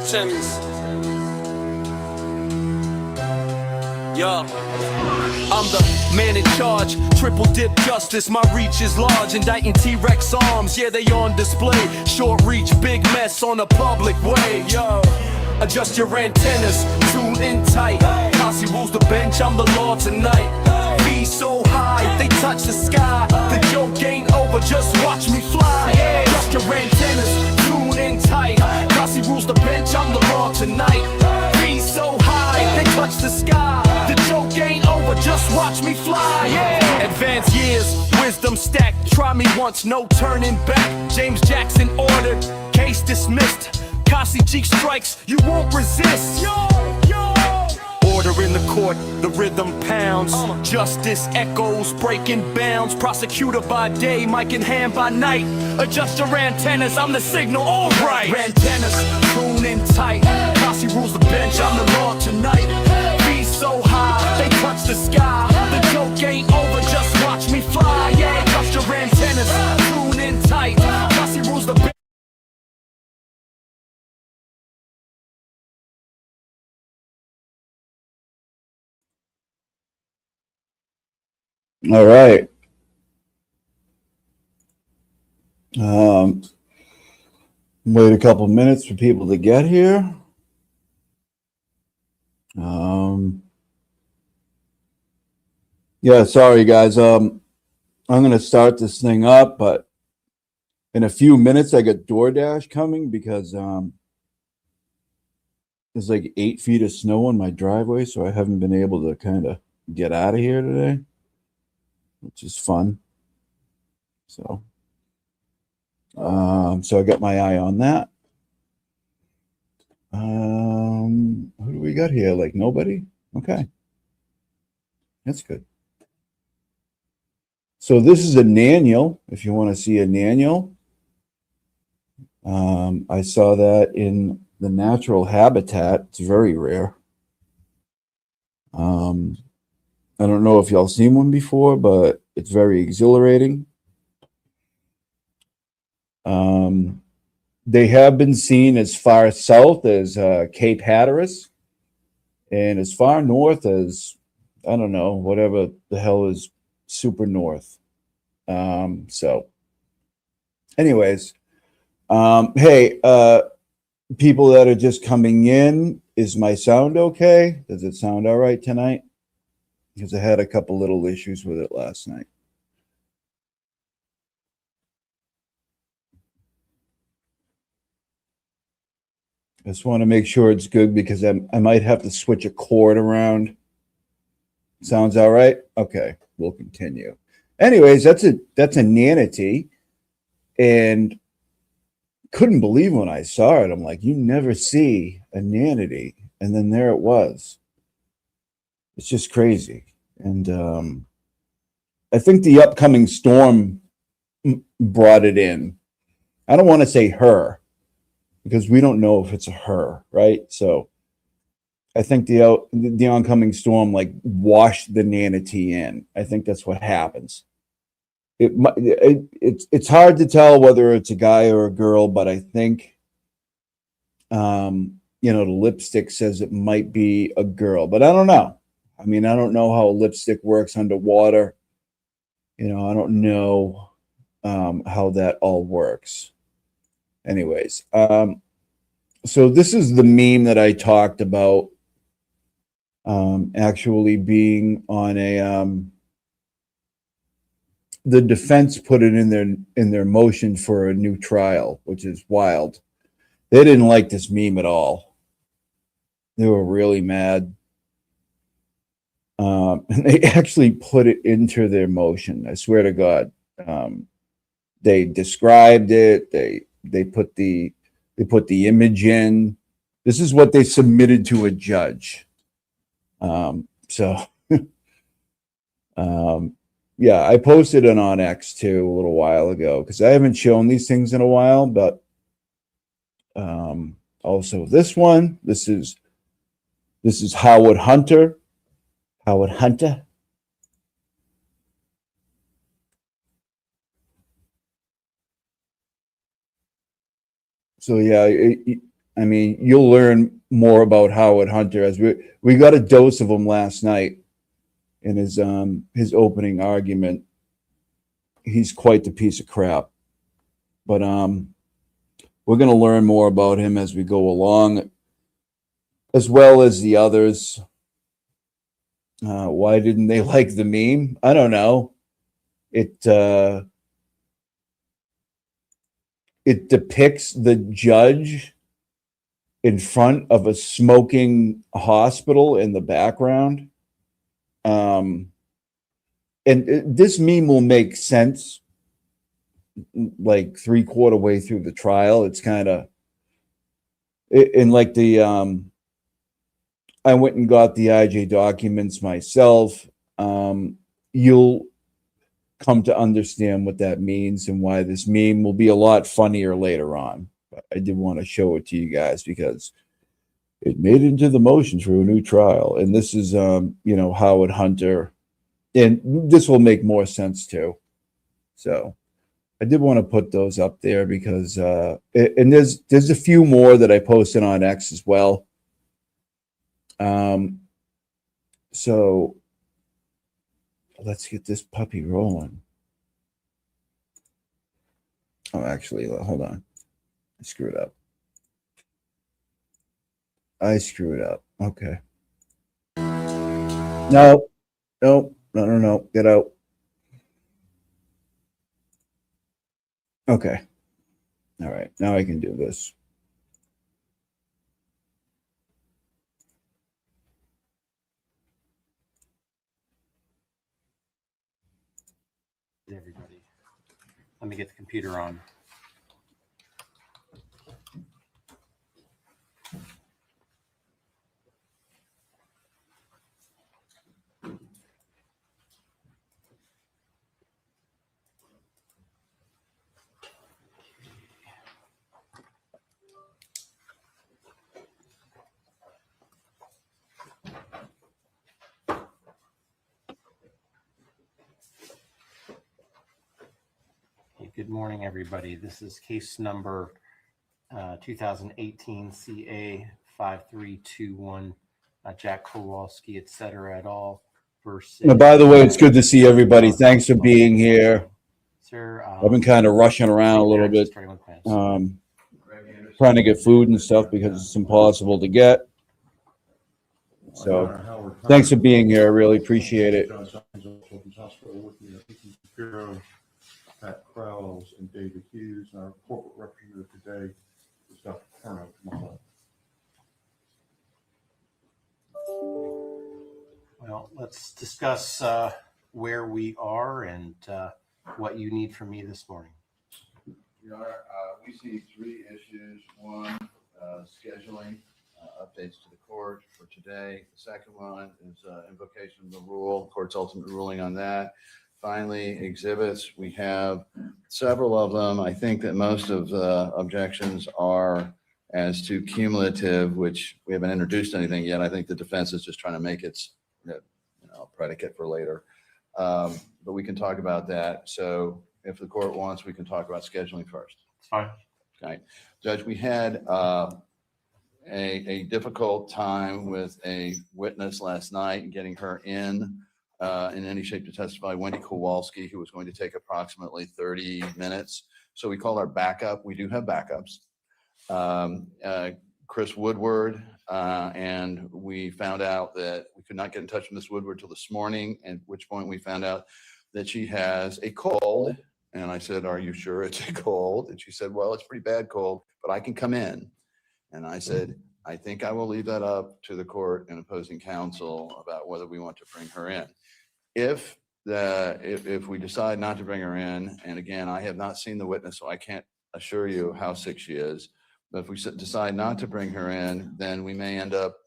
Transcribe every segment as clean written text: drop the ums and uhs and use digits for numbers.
Thames. Yeah. I'm the man in charge, triple dip justice, my reach is large, indicting T-Rex arms, yeah they on display, short reach, big mess on a public way, yo. Adjust your antennas, tune in tight, Cossy rules the bench, I'm the law tonight. Be so high, they touch the sky, the joke ain't over, just watch me fly. Adjust your antennas, tune in tight, Cossy rules the bench, I'm the law tonight. Be so high, they touch the sky, the joke ain't over, just watch me fly, yeah. Advanced years, wisdom stacked, try me once, no turning back. James Jackson ordered, case dismissed. Cossy cheek strikes, you won't resist. Yo, yo. Order in the court, the rhythm pounds. Justice echoes, breaking bounds. Prosecutor by day, mic in hand by night. Adjust your antennas, I'm the signal, alright. Antennas, tune in tight. Cossy rules the bench, I'm the law tonight. Be so high, they touch the sky. The joke ain't over, just watch me fly. Yeah, adjust your antennas, tune in tight. Cossy rules the bench. All right. Wait a couple minutes for people to get here. Yeah, sorry guys. I'm gonna start this thing up, but in a few minutes I got DoorDash coming because there's like 8 feet of snow on my driveway, so I haven't been able to kind of get out of here today, which is fun. So I got my eye on that. Who do we got here? Like nobody? Okay. That's good. So this is a Naniel, if you want to see a Naniel. I saw that in the natural habitat. It's very rare. I don't know if y'all seen one before, but it's very exhilarating. They have been seen as far south as Cape Hatteras and as far north as, I don't know, whatever the hell is super north. So anyways, hey, people that are just coming in, is my sound okay? Does it sound all right tonight? Because I had a couple little issues with it last night. I just want to make sure it's good because I might have to switch a cord around. Sounds all right? Okay, we'll continue. Anyways, that's a nanity, and couldn't believe when I saw it. I'm like, you never see a nanity, and then there it was. It's just crazy, and I think the upcoming storm brought it in. I don't want to say her, because we don't know if it's a her, right? So I think the oncoming storm like washed the nanity in. I think that's what happens. It's hard to tell whether it's a guy or a girl, but I think the lipstick says it might be a girl, but I don't know. I mean, I don't know how a lipstick works underwater. I don't know how that all works. Anyways, so this is the meme that I talked about actually being on a the defense put it in their motion for a new trial, which is wild. They didn't like this meme at all. They were really mad. And they actually put it into their motion. I swear to God. They described it. They put the image in. This is what they submitted to a judge. Yeah, I posted it on X too a little while ago because I haven't shown these things in a while, but also this one, this is Howard Hunter. Howard Hunter. So yeah, I mean, you'll learn more about Howard Hunter as we got a dose of him last night in his opening argument. He's quite the piece of crap. But we're going to learn more about him as we go along, as well as the others. Why didn't they like the meme? I don't know. It depicts the judge in front of a smoking hospital in the background. And this meme will make sense like 3/4 way through the trial. It's kind of in like the I went and got the IJ documents myself. You'll come to understand what that means and why this meme will be a lot funnier later on. But I did want to show it to you guys because it made it into the motions for a new trial. And this is, Howard Hunter. And this will make more sense too. So I did want to put those up there because, and there's a few more that I posted on X as well. So let's get this puppy rolling. Oh, actually, hold on. I screwed up. Okay. No. Get out. Okay. All right. Now I can do this. Everybody, let me get the computer on. Good morning, everybody. This is case number 2018 CA 5321, Jack Kowalski, et cetera, et al. Versus. Now, by the way, it's good to see everybody. Thanks for being here. Sir, I've been kind of rushing around a little bit, trying to get food and stuff because it's impossible to get. So thanks for being here. I really appreciate it. Pat Krause and David Hughes, and our corporate representative today is Dr. Turner. Well, let's discuss where we are and what you need from me this morning. Your Honor, we see three issues. One, scheduling updates to the court for today. The second one is invocation of the rule, court's ultimate ruling on that. Finally, exhibits. We have several of them. I think that most of the objections are as to cumulative, which we haven't introduced anything yet. I think the defense is just trying to make its predicate for later. But we can talk about that. So if the court wants, we can talk about scheduling first. Fine. Okay. Judge, we had a difficult time with a witness last night and getting her in any shape to testify, Wendy Kowalski, who was going to take approximately 30 minutes. So we called our backup. We do have backups. Chris Woodward, and we found out that we could not get in touch with Miss Woodward till this morning, at which point we found out that she has a cold. And I said, "Are you sure it's a cold?" And she said, "Well, it's a pretty bad cold, but I can come in." And I said, "I think I will leave that up to the court and opposing counsel about whether we want to bring her in. If we decide not to bring her in, and again, I have not seen the witness, so I can't assure you how sick she is, but if we decide not to bring her in, then we may end up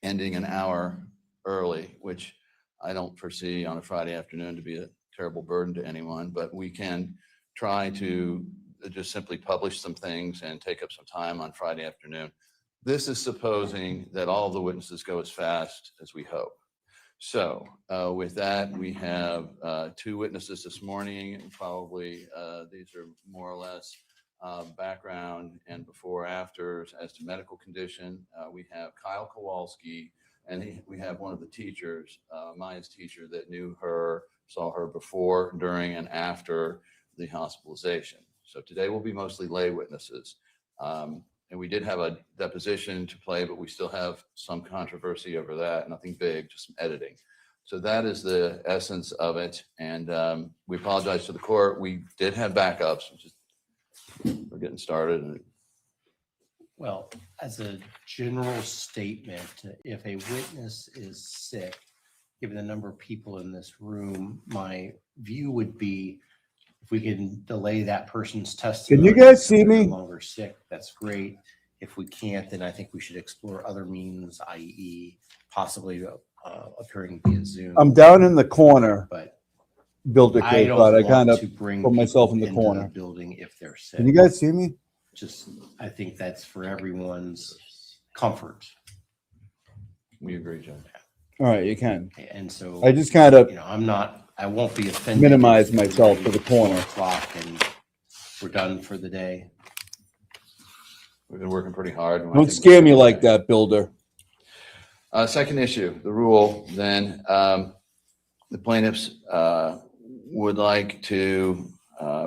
ending an hour early, which I don't foresee on a Friday afternoon to be a terrible burden to anyone, but we can try to just simply publish some things and take up some time on Friday afternoon. This is supposing that all of the witnesses go as fast as we hope. So with that, we have two witnesses this morning, and probably these are more or less background and before afters as to medical condition. We have Kyle Kowalski, and we have one of the teachers, Maya's teacher, that knew her, saw her before, during, and after the hospitalization. So today will be mostly lay witnesses. And we did have a deposition to play, but we still have some controversy over that. Nothing big, just some editing. So that is the essence of it. And we apologize to the court. We did have backups, which is, we're getting started. And Well, as a general statement, if a witness is sick, given the number of people in this room, my view would be if we can delay that person's testimony. Can you guys see if they're me? no longer sick, that's great. If we can't, then I think we should explore other means, i.e. possibly appearing via Zoom. I'm down in the corner, But builder I case, don't but I want kind of to bring put myself in people the into corner. building if they're sick. Can you guys see me? Just, I think that's for everyone's comfort. we agree, Judge. All right, you can. And so, I just kind of, I won't be offended. Minimize if myself it's to the corner. 4:00 and we're done for the day. We've been working pretty hard. and I don't think scare me we're- like that, builder. Second issue, the rule, then the plaintiffs would like to,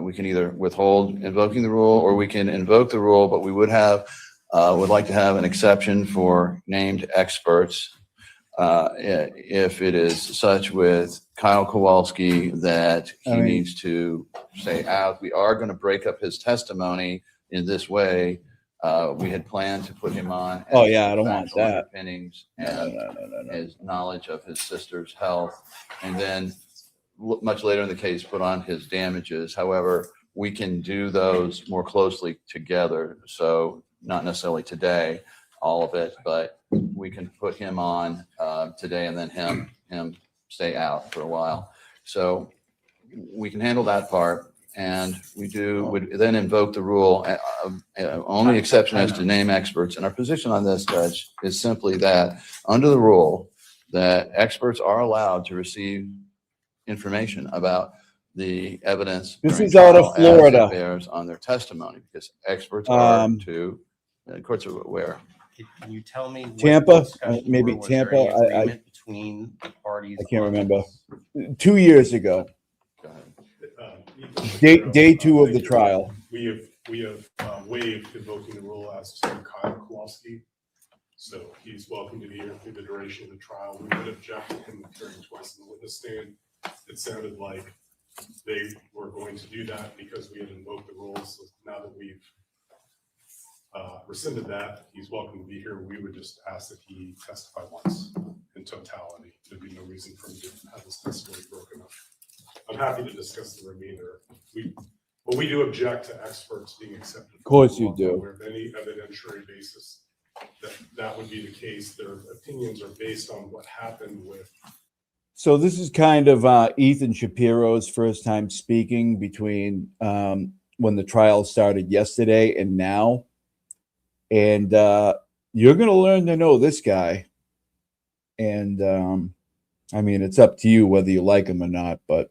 we can either withhold invoking the rule or we can invoke the rule, but we would like to have an exception for named experts if it is such with Kyle Kowalski that he needs to say out. We are going to break up his testimony in this way. We had planned to put him on. Oh, yeah, I don't want factual that. underpinnings No, and no. his knowledge of his sister's health, and then much later in the case, put on his damages. However, we can do those more closely together. So not necessarily today, all of it, but we can put him on today and then him stay out for a while. So we can handle that part. And we would then invoke the rule. Only exception is to name experts. And our position on this, Judge, is simply that under the rule, that experts are allowed to receive information about the evidence. This during is out of trial as it Florida. bears on their testimony, because experts are the courts are aware. Can you tell me? what Tampa? discussions Maybe were? Was there Tampa? any I- agreement between the parties? I can't on remember. this? 2 years ago, Go ahead. day two of the trial. We have waived invoking the rule as to Kyle Kowalski. So he's welcome to be here through the duration of the trial. We would object to him appearing twice in the witness stand. It sounded like they were going to do that because we had invoked the rules. So now that we've rescinded that, he's welcome to be here. We would just ask that he testify once in totality. There'd be no reason for him to have his testimony broken up. I'm happy to discuss the remainder. We do object to experts being accepted. Of course you do. Where any evidentiary basis that would be the case. Their opinions are based on what happened with. So this is kind of Ethan Shapiro's first time speaking between when the trial started yesterday and now. And you're going to learn to know this guy. And I mean, it's up to you whether you like him or not. But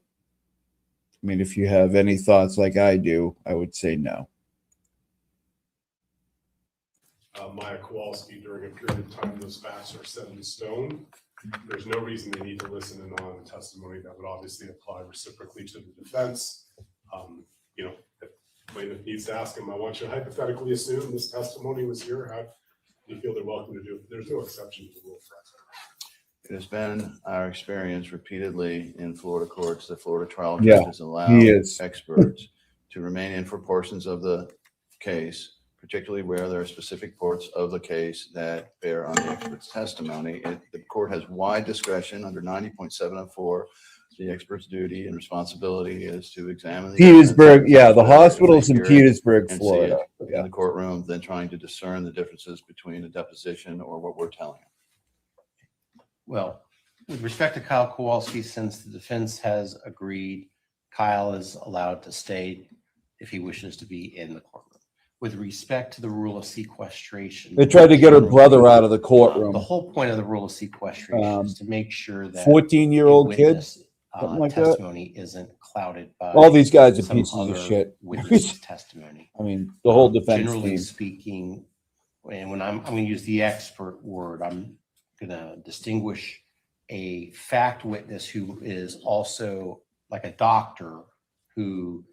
I mean, if you have any thoughts like I do, I would say no. Maya Kowalski, during a period of time, those facts are set in stone. There's no reason they need to listen in on testimony that would obviously apply reciprocally to the defense. If plaintiff needs to ask him, I want you to hypothetically assume this testimony was here. How do you feel they're welcome to do it? There's no exception to the rule for that. It has been our experience repeatedly in Florida courts that Florida trial Yeah, judges allow he is. experts to remain in for portions of the case, particularly where there are specific parts of the case that bear on the expert's testimony. The court has wide discretion under 90.704. The expert's duty and responsibility is to examine the Petersburg, evidence, yeah, the whether hospital's they in hear it Petersburg, and see Florida. it Yeah. in the courtroom, then trying to discern the differences between a deposition or what we're telling them. Well, with respect to Kyle Kowalski, since the defense has agreed, Kyle is allowed to stay if he wishes to be in the courtroom. With respect to the rule of sequestration. They tried to get her brother out of the The courtroom. whole point of the rule of sequestration is to make sure that 14-year-old a kid. witness, Something like that. testimony isn't clouded by All these guys are some pieces of other shit. witness testimony. I mean, the whole defense Generally team. speaking, and when I'm going to use the expert word, I'm going to distinguish a fact witness who is also like a doctor who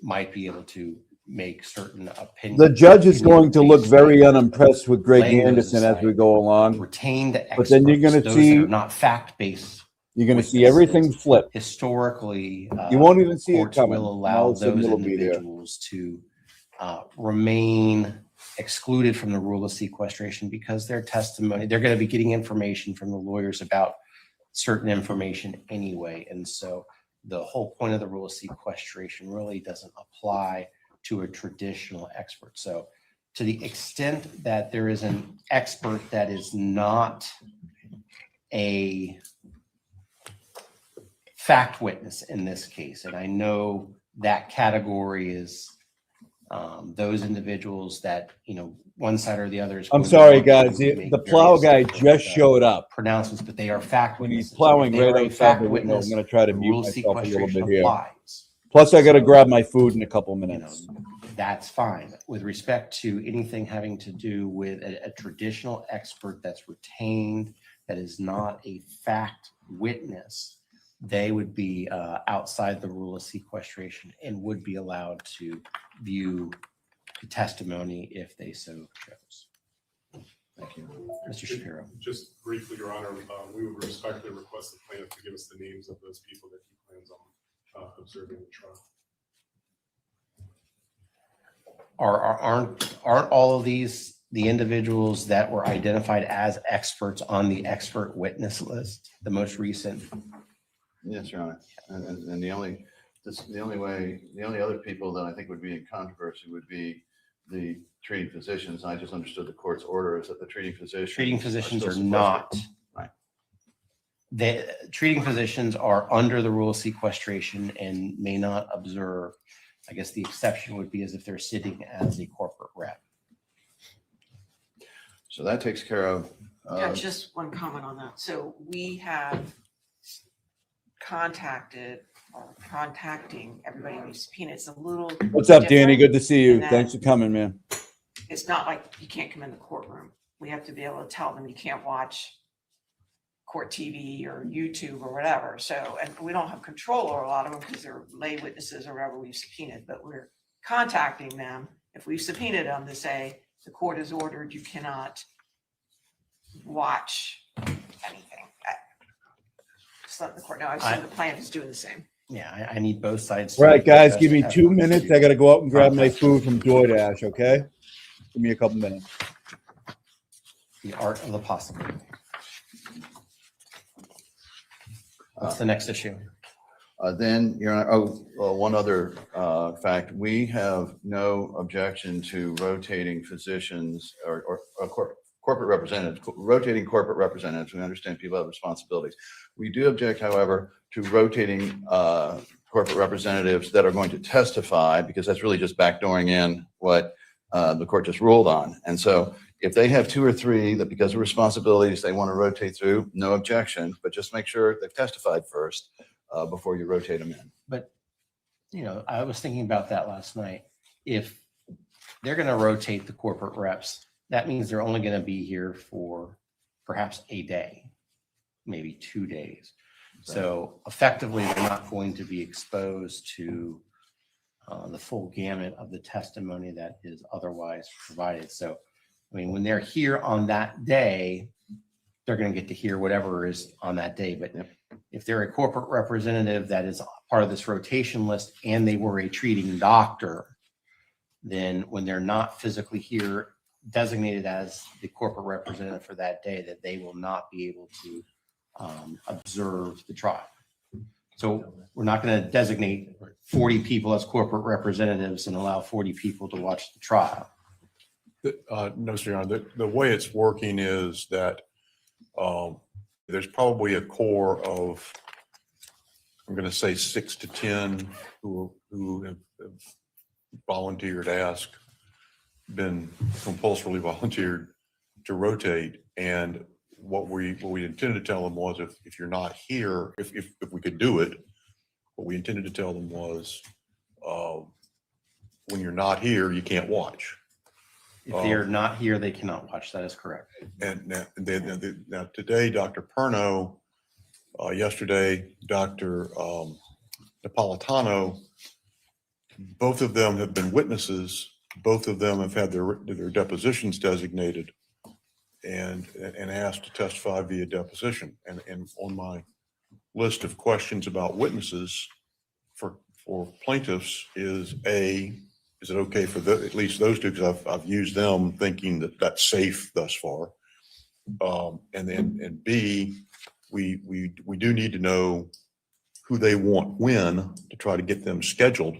might be able to make certain opinions. The judge is going to look very unimpressed with Greg Anderson as we go along. Retained experts, But then you're gonna those see- that are not fact-based. You're going to see witnesses. everything flip. Historically, You won't even see it courts coming. will allow All of a sudden those it'll be there. individuals to remain excluded from the rule of sequestration because their testimony, they're going to be getting information from the lawyers about certain information anyway. And so the whole point of the rule of sequestration really doesn't apply to a traditional expert. So to the extent that there is an expert that is not a fact witness in this case, and I know that category is those individuals that, you know, one side or the other is. I'm going to sorry, want to guys. The make plow various guy just showed up. pronouncements, but they are fact When he's witnesses. plowing If they right are a outside fact the window, I'm witness, going to try to the mute rule of myself a little sequestration bit here. applies. Plus, I got to grab my food in a couple You know, minutes. that's fine. With respect to anything having to do with a traditional expert that's retained, that is not a fact witness, they would be outside the rule of sequestration and would be allowed to view the testimony if they so chose. Thank you. Mr. Shapiro. Just briefly, Your Honor, we would respectfully request the plaintiff to give us the names of those people that he plans on observing the trial. Aren't all of these the individuals that were identified as experts on the expert witness list, the most recent? Yes, Your Honor. And the only other people that I think would be in controversy would be the treating physicians. I just understood the court's order is that the treating physicians. Treating physicians still are sequestered. not. Right. The treating physicians are under the rule of sequestration and may not observe. I guess the exception would be as if they're sitting as a corporate rep. So that takes care of. Yeah, just one comment on that. So we have contacted or contacting everybody we subpoenaed. It's a little. What's up, Danny? different Good to see you. in that Thanks for coming, man. It's not like you can't come in the courtroom. We have to be able to tell them you can't watch court TV or YouTube or whatever. So, and we don't have control over a lot of them because they're lay witnesses or whatever we've subpoenaed, but we're contacting them. If we've subpoenaed them to say the court has ordered, you cannot watch anything. Just let the court know. I've seen the plaintiff is doing the same. Yeah, I need both sides. to All right, make their guys, best give me 2 efforts minutes. to I got to go out and grab my contact food from DoorDash, okay? Give me a couple minutes. the art of the possible. What's the next issue? Then, Your Honor, one other fact, we have no objection to rotating physicians or corporate representatives, rotating corporate representatives. We understand people have responsibilities. We do object, however, to rotating corporate representatives that are going to testify, because that's really just backdooring in what the court just ruled on. And so if they have 2 or 3 that because of responsibilities they want to rotate through, no objection, but just make sure they've testified first before you rotate them in. But, you know, I was thinking about that last night. If they're going to rotate the corporate reps, that means they're only going to be here for perhaps a day, maybe 2 days. So effectively, they're not going to be exposed to the full gamut of the testimony that is otherwise provided. So, I mean, when they're here on that day, they're going to get to hear whatever is on that day. But if they're a corporate representative that is part of this rotation list and they were a treating doctor, then when they're not physically here, designated as the corporate representative for that day, that they will not be able to observe the trial. So we're not going to designate 40 people as corporate representatives and allow 40 people to watch the trial. No, Sir, Your Honor, the way it's working is that there's probably a core of, I'm going to say 6 to 10 who have volunteered, been compulsorily volunteered to rotate. And what we intended to tell them was if you're not here, if we could do it, what we intended to tell them was, when you're not here, you can't watch. If they're not here, they cannot watch. That is correct. And now today, Dr. Perno, yesterday, Dr. Napolitano, both of them have been witnesses. Both of them have had their depositions designated and asked to testify via deposition. And on my list of questions about witnesses for plaintiffs is it okay for at least those two? Because I've used them thinking that that's safe thus far. And B, we do need to know who they want when to try to get them scheduled.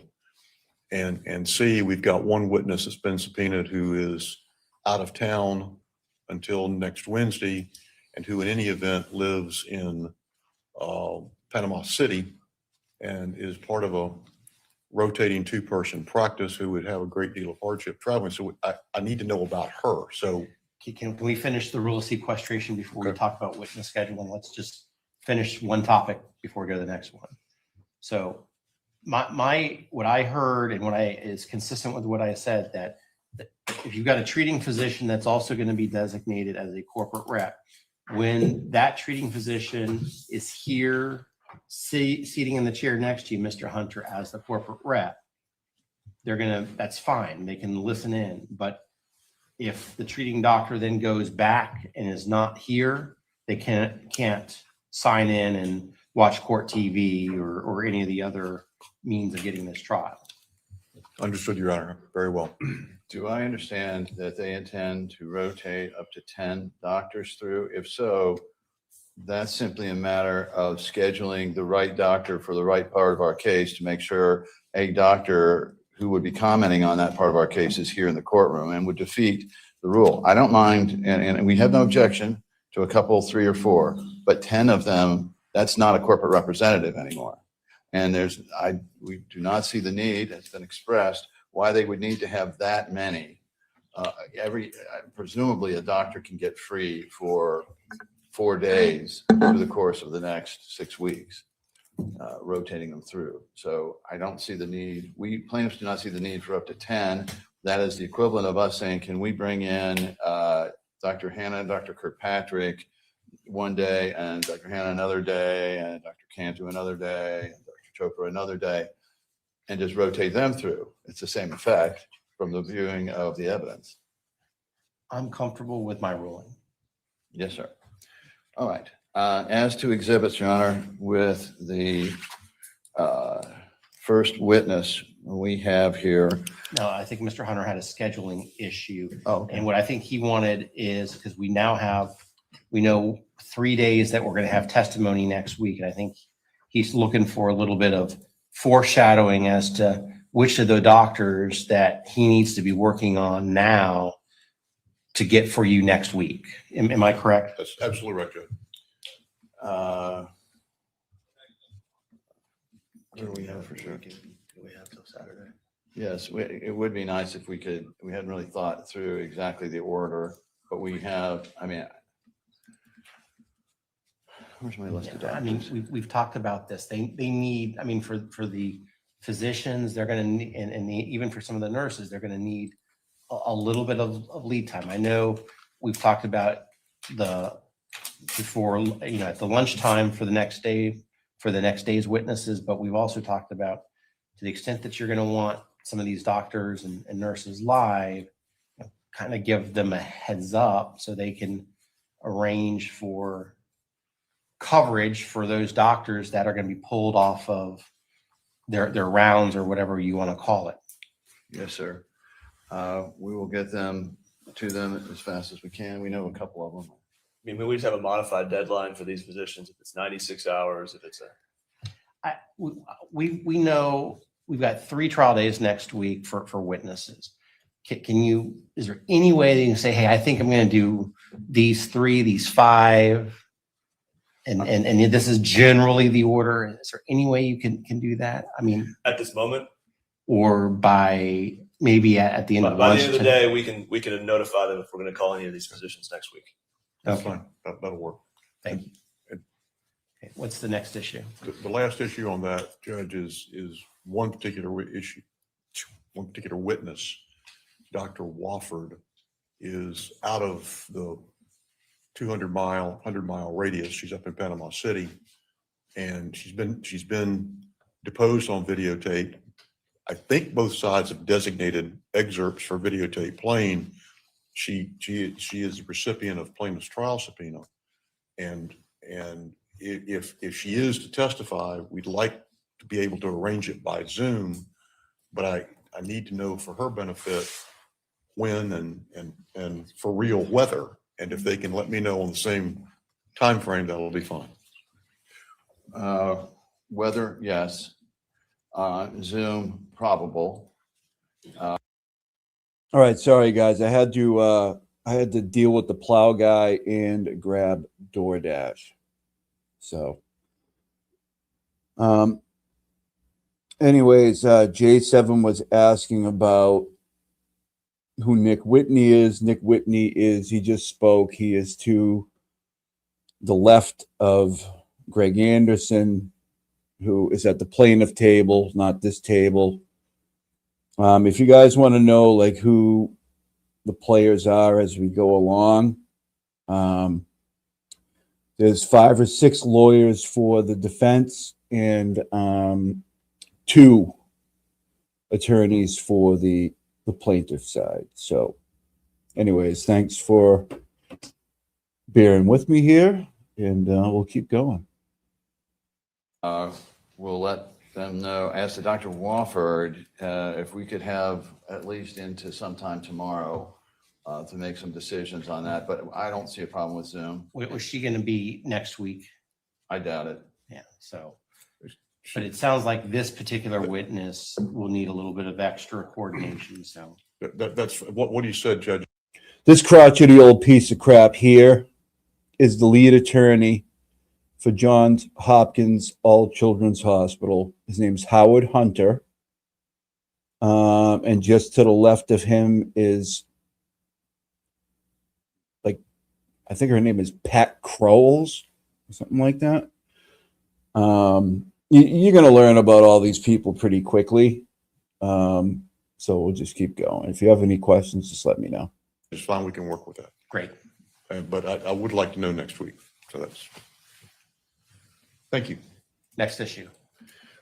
And C, we've got one witness that's been subpoenaed who is out of town until next Wednesday and who in any event lives in Panama City and is part of a rotating 2-person practice who would have a great deal of hardship traveling. So I need to know about her. So Can we finish the rule of sequestration before we Okay. talk about witness scheduling? Let's just finish one topic before we go to the next one. So what I heard and is consistent with what I said, that if you've got a treating physician that's also going to be designated as a corporate rep, when that treating physician is here, seating in the chair next to you, Mr. Hunter, as the corporate rep, that's fine. They can listen in. But if the treating doctor then goes back and is not here, they can't sign in and watch court TV or any of the other means of getting this trial. understood, Your Honor, very well. Do I understand that they intend to rotate up to 10 doctors through? If so, that's simply a matter of scheduling the right doctor for the right part of our case to make sure a doctor who would be commenting on that part of our case is here in the courtroom and would defeat the rule. I don't mind, and we have no objection to a couple, 3 or 4, but 10 of them, that's not a corporate representative anymore. And we do not see the need, it's been expressed, why they would need to have that many. Presumably a doctor can get free for 4 days through the course of the next 6 weeks, rotating them through. So I don't see the need. We plaintiffs do not see the need for up to 10. That is the equivalent of us saying, can we bring in Dr. Hannah, Dr. Kirkpatrick one day, and Dr. Hannah another day, and Dr. Cantu another day, and Dr. Chopra another day, and just rotate them through. It's the same effect from the viewing of the evidence. I'm comfortable with my ruling. Yes, sir. All right. As to exhibits, Your Honor, with the first witness we have here. No, I think Mr. Hunter had a scheduling issue. Oh, And what I think he wanted is, because we know 3 days that we're going to have testimony next week. And I think he's looking for a little bit of foreshadowing as to which of the doctors that he needs to be working on now to get for you next week. Am I correct? That's absolutely right, Judge. What do we have for sure? Do we have till Saturday? Yes, it would be nice if we hadn't really thought through exactly the order, but we have, where's my list of Yeah, doctors? we've talked about this. They need, for the physicians, they're going to need, and even for some of the nurses, they're going to need a little bit of lead time. I know we've talked about before, at the lunchtime for the next day's witnesses, but we've also talked about, to the extent that you're going to want some of these doctors and nurses live, kind of give them a heads up so they can arrange for coverage for those doctors that are going to be pulled off of their rounds or whatever you want to call it. Yes, sir. We will get them to them as fast as we can. We know a couple of them. We just have a modified deadline for these positions. If it's 96 hours, if it's We know we've got 3 trial days next week for witnesses. Is there any way that you can say, hey, I think I'm going to do these 3, these 5, and this is generally the order? Is there any way you can do that? at this moment, Or by maybe at the end by of the lunch? end of the day, we can notify them if we're going to call any of these positions next week. That's Okay. fine. That'll work. Thank you. Okay, what's the next issue? The last issue on that, Judge, is one particular issue, one particular witness, Dr. Wofford, is out of the 100-mile radius. She's up in Panama City, and she's been deposed on videotape. I think both sides have designated excerpts for videotape playing. She is the recipient of plaintiff's trial subpoena, and if she is to testify, we'd like to be able to arrange it by Zoom, but I need to know for her benefit when and for real whether, and if they can let me know on the same time frame, that'll be fine. Weather, yes. Zoom, probable. All right, sorry guys, I had to deal with the plow guy and grab DoorDash. So, anyways, J7 was asking about who Nick Whitney is. Nick Whitney he just spoke. He is to the left of Greg Anderson, who is at the plaintiff table, not this table. If you guys want to know like who the players are as we go along, there's 5 or 6 lawyers for the defense and 2 attorneys for the plaintiff side. So anyways, thanks for bearing with me here, and we'll keep going. We'll let them know. Ask the Dr. Wofford if we could have at least into sometime tomorrow to make some decisions on that, but I don't see a problem with Zoom. Was she going to be next week? I doubt it. Yeah, so, but it sounds like this particular witness will need a little bit of extra coordination, so. That's what you said, Judge. This crotchety old piece of crap here is the lead attorney for Johns Hopkins All Children's Hospital. His name's Howard Hunter. And just to the left of him is, like, I think her name is Pat Crowles, or something like that. You're going to learn about all these people pretty quickly. So we'll just keep going. If you have any questions, just let me know. It's fine. We can work with that. Great. But I would like to know next week. So that's, thank you. Next issue.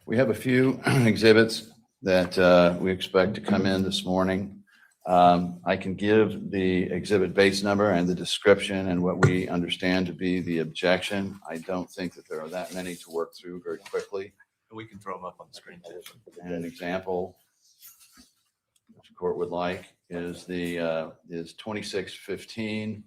We have a few exhibits that we expect to come in this morning. I can give the exhibit base number and the description and what we understand to be the objection. I don't think that there are that many to work through very quickly. We can throw them up on the screen too. And an example, which the court would like, is the is 2615,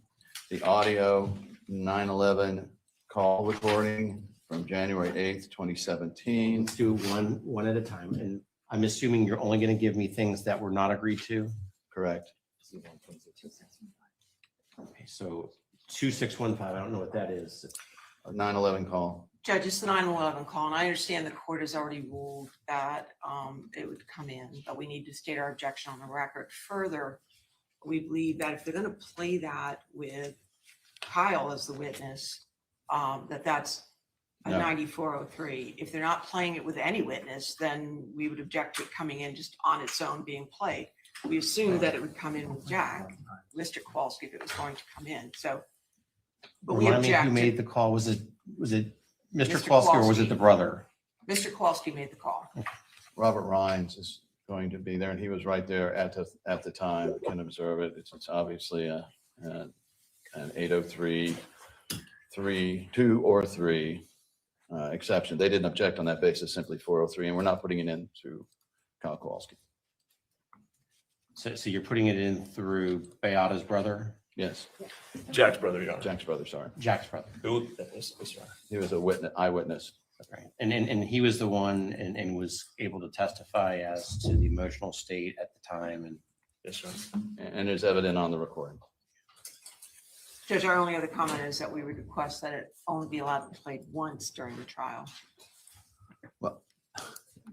the audio 9/11 call recording from January 8th, 2017. Let's do one at a time. And I'm assuming you're only going to give me things that were not agreed to. Correct. Okay, so 2615, I don't know what that is. A 9/11 call. Judge, it's the 9/11 call, and I understand the court has already ruled that it would come in, but we need to state our objection on the record. Further, we believe that if they're going to play that with Kyle as the witness, that's a No. 9403. If they're not playing it with any witness, then we would object to it coming in just on its own being played. We assumed that it would come in with Jack, Mr. Kowalski, if it was going to come in. So, but we Remind me object. who made the call. Was it Mr. Mr. Kowalski or was Kowalski. it the brother? Mr. Kowalski made the call. Robert Rhines is going to be there, and he was right there at the time. We can observe it. It's obviously an 803, 2 or 3 exception. They didn't object on that basis, simply 403, and we're not putting it in through Kyle Kowalski. So you're putting it in through Beata's brother, Yes, Jack's brother, Your Honor. Jack's brother, sorry. Jack's brother. Who? Yes, Your Honor. He was a eyewitness. Right. And he was the one and was able to testify as to the emotional state at the time. And Yes, Your Honor. And it's evident on the recording. Judge, our only other comment is that we would request that it only be allowed to be played once during the trial. Well,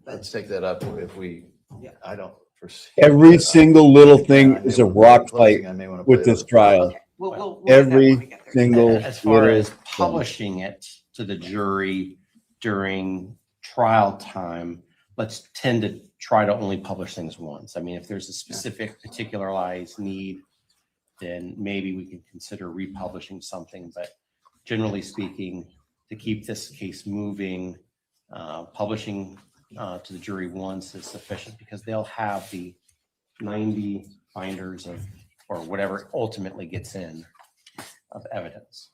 let's take that up if we, Yeah. I don't foresee. Every single little thing I may is a wanna- rock closing, fight I may wanna with play this it. trial. We'll look at that when every we get there. single As far little as thing. publishing it to the jury during trial time, let's tend to try to only publish things once. I mean, if there's a specific particularized need, then maybe we can consider republishing something. But generally speaking, to keep this case moving, publishing to the jury once is sufficient because they'll have the 90 binders of, or whatever ultimately gets in of evidence.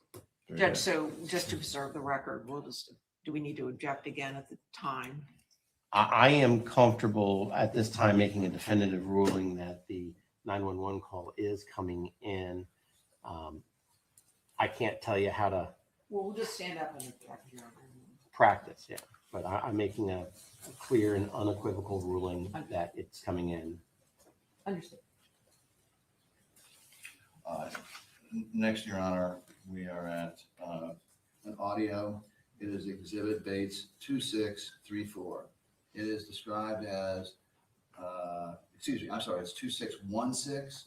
Judge, so just to preserve the record, do we need to object again at the time? I am comfortable at this time making a definitive ruling that the 911 call is coming in. I can't tell you how to Well, we'll just stand up and object. practice, yeah, but I'm making a clear and unequivocal ruling that it's coming in. Understood. Next, Your Honor, we are at an audio. It is Exhibit Bates 2634. It is described as, excuse me, I'm sorry, it's 2616.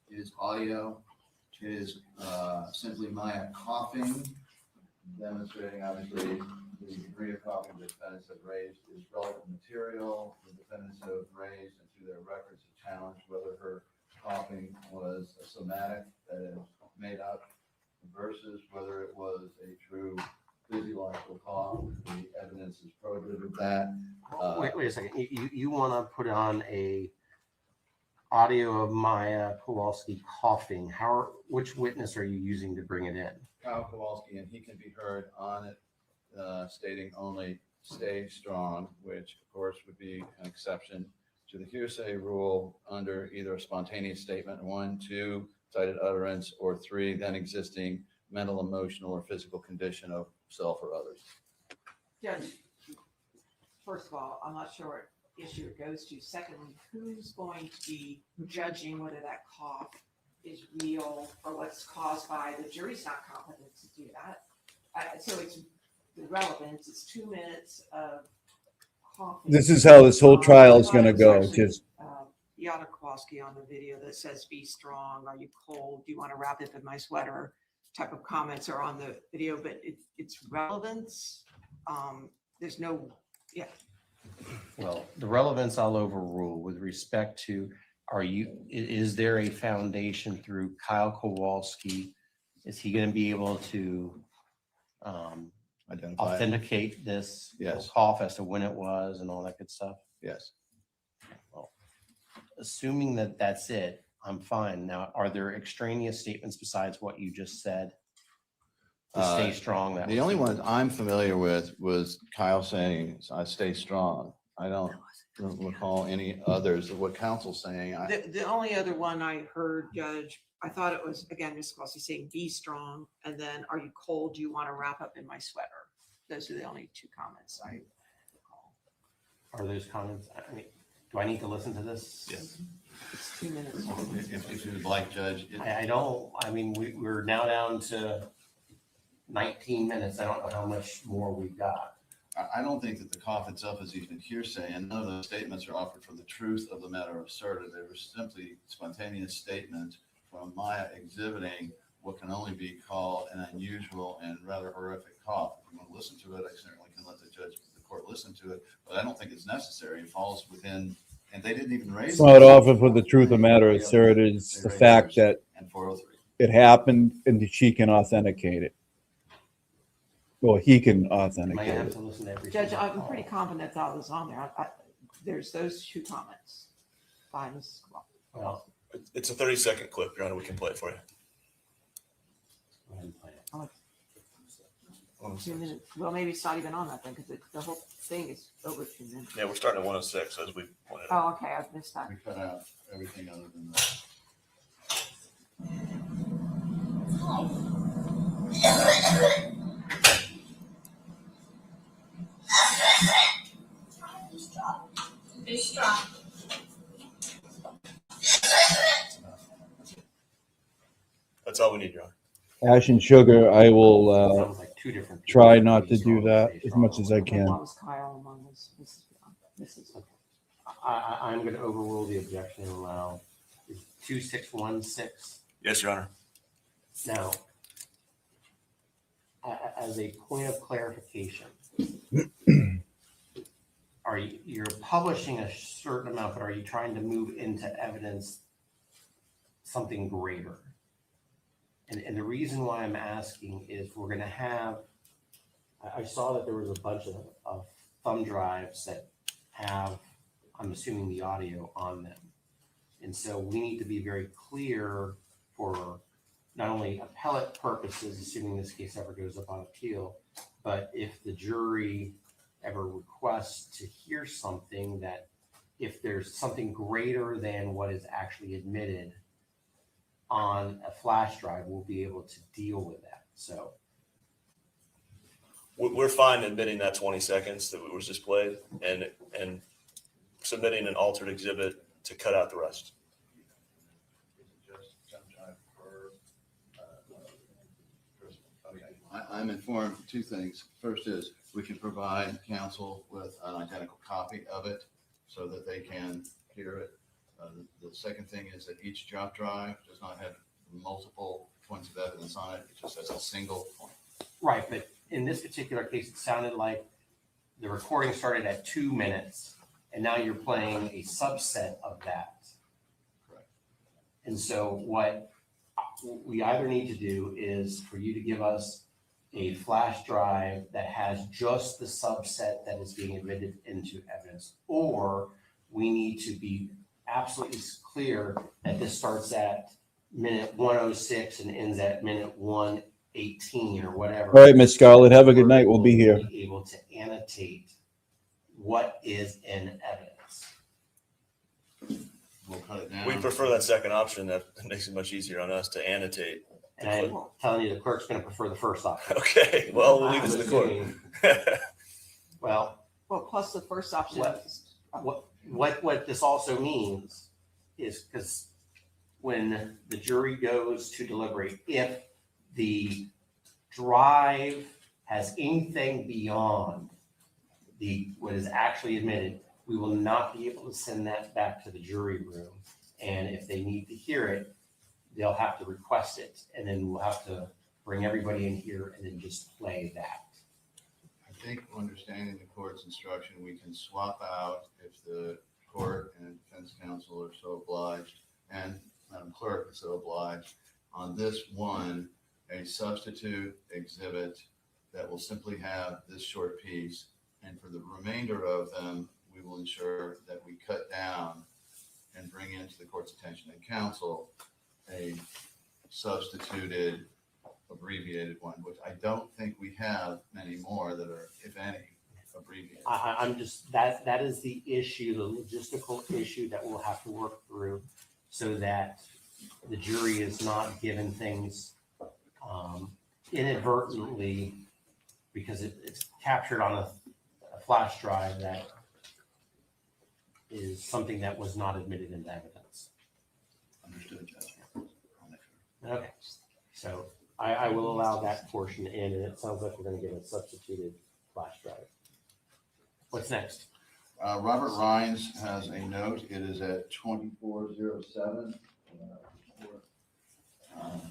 It is audio. It is simply Maya coughing, demonstrating obviously the degree of coughing the defendants have raised is relevant material. The defendants have raised and through their records have challenged whether her coughing was a somatic that is made up versus whether it was a true physiological cough. The evidence is probative of that. Wait a second. You want to put on a audio of Maya Kowalski coughing? Which witness are you using to bring it in? Kyle Kowalski, and he can be heard on it stating only "stay strong," which of course would be an exception to the hearsay rule under either a spontaneous statement, 1, 2, cited utterance, or 3, then existing mental, emotional, or physical condition of self or others. Judge, first of all, I'm not sure what issue it goes to. Secondly, who's going to be judging whether that cough is real or what's caused by? The jury's not competent to do that. So it's irrelevant. It's 2 minutes of coughing. This is how this whole trial is going to go. Just Yana Kowalski on the video that says, "Be strong. Are you cold? Do you want to wrap up in my sweater?" Type of comments are on the video, but it's relevance. There's no, yeah. Well, the relevance I'll overrule with respect to, is there a foundation through Kyle Kowalski? Is he going to be able to Identify it. authenticate this Yes. cough as to when it was and all that good stuff? Yes. Well, assuming that that's it, I'm fine. Now, are there extraneous statements besides what you just said to stay strong? The only one I'm familiar with was Kyle saying, "I stay strong." I don't recall any others of what counsel's saying. The only other one I heard, Judge, I thought it was, again, Ms. Cossy saying, "Be strong," and then, "Are you cold? Do you want to wrap up in my sweater?" Those are the only two comments I recall. Are those comments? I mean, do I need to listen to this? Yes. It's 2 minutes. If you would like, Judge. I don't, I mean, we're now down to 19 minutes. I don't know how much more we've got. I don't think that the cough itself is even hearsay, and none of those statements are offered for the truth of the matter asserted. They were simply spontaneous statements from Maya exhibiting what can only be called an unusual and rather horrific cough. If you want to listen to it, I certainly can let the court listen to it, but I don't think it's necessary. It falls within, and they didn't even raise it's not often for the truth of the matter asserted. It's the fact that and 403. it happened and that she can authenticate it. Well, he can Am I authenticate gonna have it. to listen to every Judge, single I'm pretty call? confident that was on there. There's those two comments by Ms. Kowalski. Well, It's a 30-second clip, Your Honor. We can play it for you. go ahead and play it. 2 minutes. Well, maybe it's not even on that thing because the whole thing is over 2 minutes. Yeah, we're starting at 106 as we pointed out. Oh, okay, I've missed that. We cut out everything other than that. Be strong. That's all we need, Your Honor. Ash and sugar, I will Sounds like two different people. try not to Be do strong, that stay as strong. much as I And can. one was Kyle and one was Mrs. I'm going to overrule the objection and allow 2616. Yes, Your Honor. Now, as a point of clarification, you're publishing a certain amount, but are you trying to move into evidence something greater? And the reason why I'm asking is we're going to have, I saw that there was a bunch of thumb drives that have, I'm assuming, the audio on them. And so we need to be very clear for not only appellate purposes, assuming this case ever goes up on appeal, but if the jury ever requests to hear something, that if there's something greater than what is actually admitted on a flash drive, we'll be able to deal with that. So We're fine admitting that 20 seconds that was displayed and submitting an altered exhibit to cut out the rest. I'm informed of two things. First is we can provide counsel with an identical copy of it so that they can hear it. The second thing is that each drop drive does not have multiple points of evidence on it. It just has a single point. right, but in this particular case, it sounded like the recording started at 2 minutes, and now you're playing a subset of that. Correct. And so what we either need to do is for you to give us a flash drive that has just the subset that is being admitted into evidence, or we need to be absolutely clear that this starts at minute 106 and ends at minute 118 or whatever. All right, Miss Scarlett, have a good night. We'll be here. Be able to annotate what is in evidence. We'll cut it down. We prefer that second option. That makes it much easier on us to annotate. And I'm telling you, the clerk's going to prefer the first option. Okay, well, we'll leave I'm this to the court. assuming- Well, Well, plus the first option. what this also means is because when the jury goes to deliberate, if the drive has anything beyond what is actually admitted, we will not be able to send that back to the jury room. And if they need to hear it, they'll have to request it, and then we'll have to bring everybody in here and then just play that. I think, understanding the court's instruction, we can swap out if the court and defense counsel are so obliged, and Madam Clerk is so obliged, on this one, a substitute exhibit that will simply have this short piece. And for the remainder of them, we will ensure that we cut down and bring into the court's attention and counsel a substituted abbreviated one, which I don't think we have many more that are, if any, abbreviated. I'm just, that is the issue, the logistical issue that we'll have to work through so that the jury is not given things inadvertently because it's captured on a flash drive that is something that was not admitted into evidence. Understood, Judge. Okay, so I will allow that portion in, and it sounds like we're going to get a substituted flash drive. What's next? Robert Rhines has a note. It is at 2407.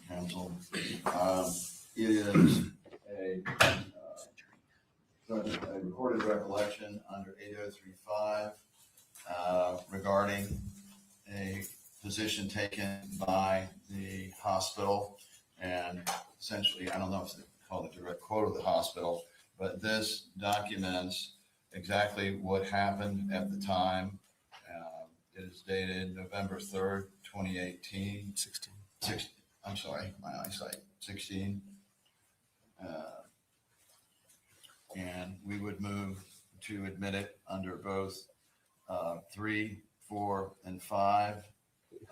Counsel. It is a recorded recollection under 8035 regarding a position taken by the hospital, and essentially, I don't know if it's called a direct quote of the hospital, but this documents exactly what happened at the time. It is dated November 3rd, 2018. 16. I'm sorry, my eyesight, 16. And we would move to admit it under both 3, 4, and 5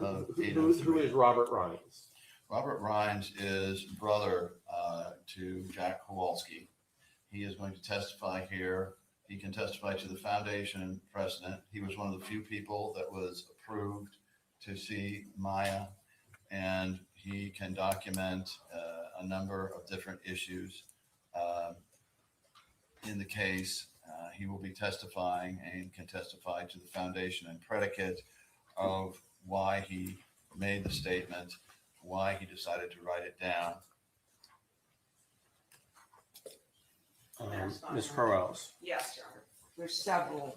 of Who 803. is Robert Rhines? Robert Rhines is brother to Jack Kowalski. He is going to testify here. He can testify to the foundation president. He was one of the few people that was approved to see Maya, and he can document a number of different issues in the case. He will be testifying and can testify to the foundation and predicate of why he made the statement. why he decided to write it down. Ms. Crowell. Yes, Your Honor. There's several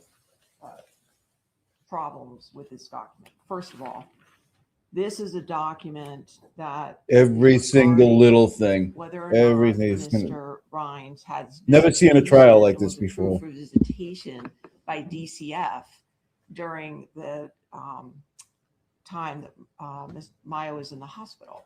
problems with this document. First of all, this is a document that Every single little thing. whether or not Everything is gonna- Mr. Rhines has Never seen a trial like this visitation or was before. approved for visitation by DCF during the time that Ms. Maya was in the hospital.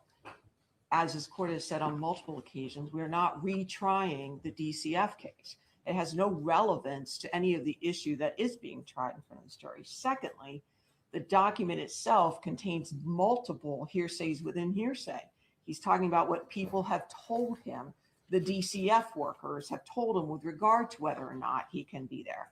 As this court has said on multiple occasions, we're not retrying the DCF case. It has no relevance to any of the issue that is being tried in front of this jury. Secondly, the document itself contains multiple hearsays within hearsay. He's talking about what people have told him. The DCF workers have told him with regard to whether or not he can be there.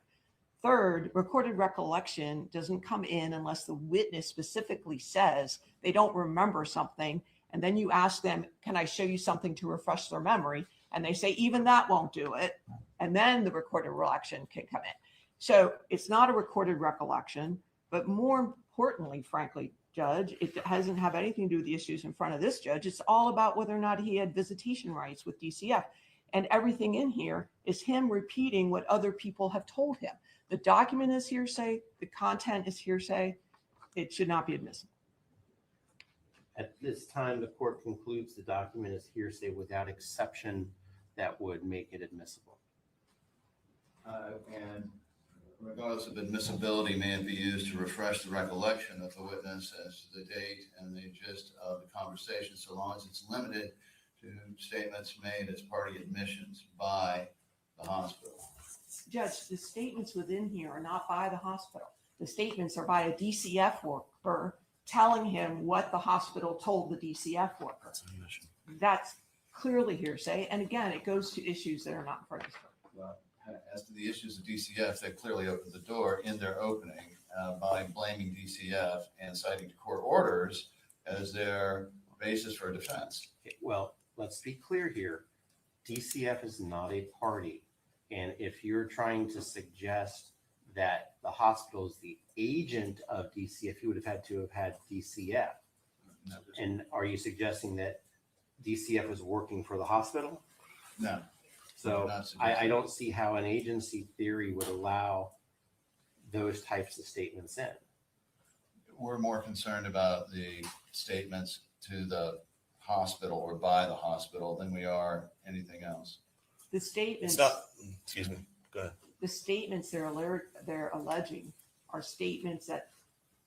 Third, recorded recollection doesn't come in unless the witness specifically says they don't remember something. And then you ask them, can I show you something to refresh their memory? And they say, even that won't do it. And then the recorded recollection can come in. So it's not a recorded recollection, but more importantly, frankly, Judge, it doesn't have anything to do with the issues in front of this judge. It's all about whether or not he had visitation rights with DCF. And everything in here is him repeating what other people have told him. The document is hearsay. The content is hearsay. It should not be admissible. At this time, the court concludes the document is hearsay without exception that would make it admissible. And regardless of admissibility, may it be used to refresh the recollection of the witness as to the date and the gist of the conversation, so long as it's limited to statements made as party admissions by the hospital. Judge, the statements within here are not by the hospital. The statements are by a DCF worker telling him what the hospital told the DCF worker. That's clearly hearsay. And again, it goes to issues that are not in front of us. Well, as to the issues of DCF, they clearly opened the door in their opening by blaming DCF and citing court orders as their basis for defense. Okay, well, let's be clear here. DCF is not a party. And if you're trying to suggest that the hospital is the agent of DCF, you would have had DCF. And are you suggesting that DCF is working for the hospital? No. So I don't see how an agency theory would allow those types of statements in. We're more concerned about the statements to the hospital or by the hospital than we are anything else. The statements, It's not, excuse me, go ahead. the statements they're alleging are statements that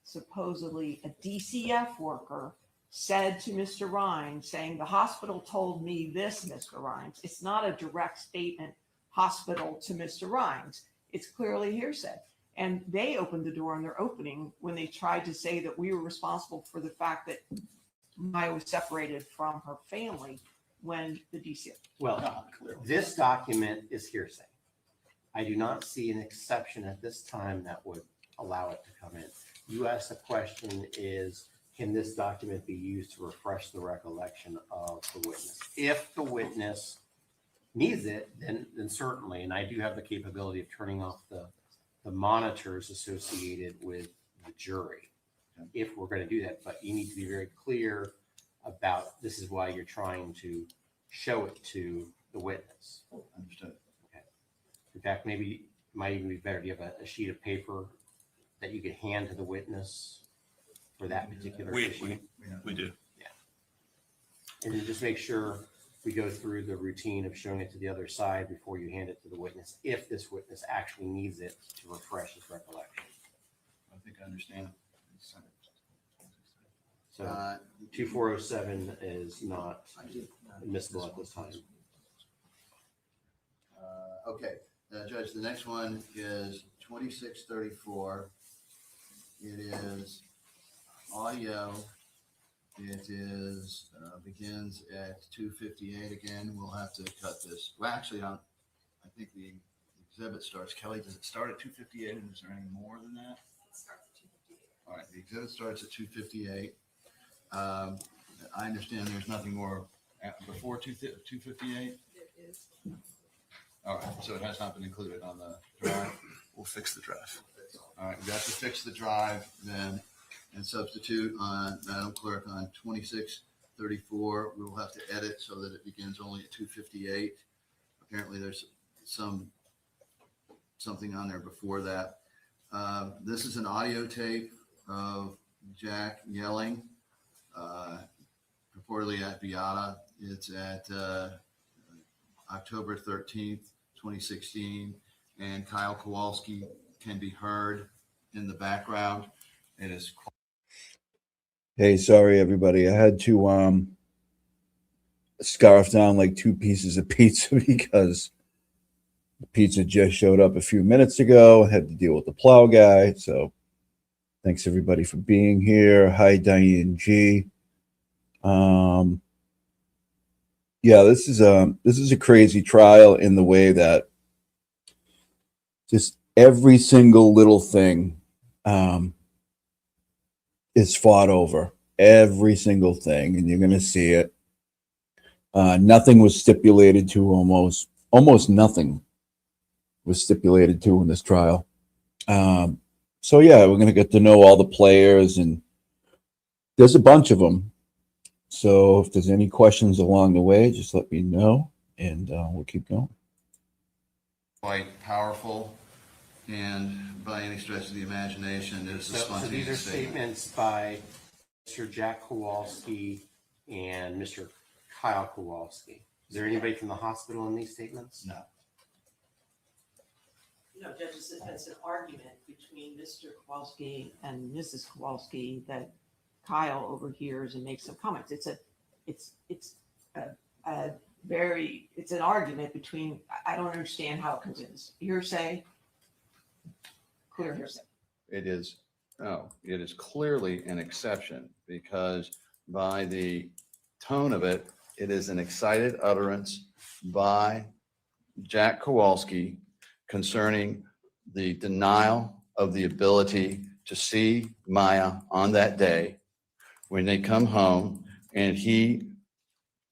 supposedly a DCF worker said to Mr. Rhines, saying the hospital told me this, Mr. Rhines. It's not a direct statement, hospital to Mr. Rhines. It's clearly hearsay. And they opened the door in their opening when they tried to say that we were responsible for the fact that Maya was separated from her family when the DCF. Well, this document is hearsay. I do not see an exception at this time that would allow it to come in. You asked the question is, can this document be used to refresh the recollection of the witness? If the witness needs it, then certainly, and I do have the capability of turning off the monitors associated with the jury if we're going to do that. But you need to be very clear about this is why you're trying to show it to the witness. Understood. Okay. In fact, maybe it might even be better if you have a sheet of paper that you could hand to the witness for that particular issue. We do. And then just make sure we go through the routine of showing it to the other side before you hand it to the witness, if this witness actually needs it to refresh his recollection. I think I understand. So 2407 is not admissible at this time. Okay, Judge, the next one is 2634. It is audio. It is begins at 2:58 again. We'll have to cut this. Well, actually, I think the exhibit starts. Kelly, does it start at 2:58? And is there any more than that? It starts at 2:58. All right, the exhibit starts at 2:58. I understand there's nothing more before 2:58. It is. All right, so it has not been included on the drive. We'll fix the drive. All right, we have to fix the drive then and substitute on Madam Clerk on 2634 1:34. We will have to edit so that it begins only at 2:58. Apparently there's something on there before that. This is an audio tape of Jack yelling, purportedly at Beata. It's at October 13th, 2016, and Kyle Kowalski can be heard in the background. It is. Hey, sorry everybody. I had to scarf down like 2 pieces of pizza because the pizza just showed up a few minutes ago. I had to deal with the plow guy. So thanks everybody for being here. Hi, Diane G. Yeah, this is a crazy trial in the way that just every single little thing is fought over. Every single thing, and you're going to see it. Nothing was stipulated to. Almost nothing was stipulated to in this trial. So yeah, we're going to get to know all the players, and there's a bunch of them. So if there's any questions along the way, just let me know, and we'll keep going. Quite powerful, and by any stretch of the imagination, it is a So spontaneous these are statement. statements by Mr. Jack Kowalski and Mr. Kyle Kowalski. Is there anybody from the hospital in these statements? No. No, Judge, it's an argument between Mr. Kowalski and Mrs. Kowalski that Kyle overhears and makes some comments. It's an argument between, I don't understand how it comes in. Hearsay, clear hearsay. It is clearly an exception because by the tone of it, it is an excited utterance by Jack Kowalski concerning the denial of the ability to see Maya on that day when they come home, and he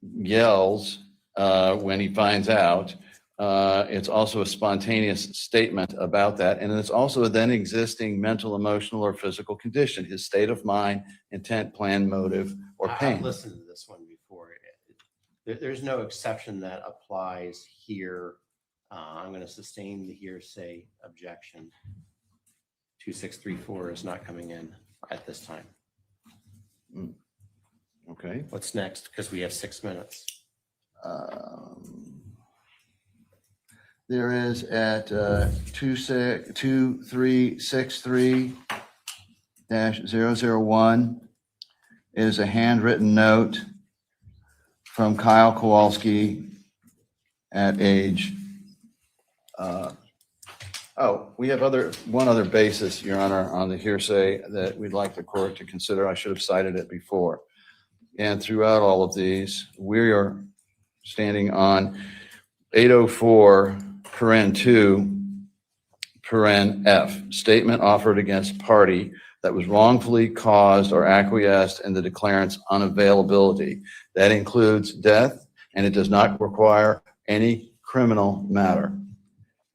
yells when he finds out. It's also a spontaneous statement about that. And it's also a then existing mental, emotional, or physical condition, his state of mind, intent, plan, motive, or I've pain. listened to this one before. There's no exception that applies here. I'm going to sustain the hearsay objection. 2634 is not coming in at this time. Okay. What's next? Because we have 6 minutes. There is at 2363-001 is a handwritten note from Kyle Kowalski at age. We have one other basis, Your Honor, on the hearsay that we'd like the court to consider. I should have cited it before. And throughout all of these, we are standing on 804, paren 2, paren F, statement offered against party that was wrongfully caused or acquiesced in the declarant's unavailability. That includes death, and it does not require any criminal matter.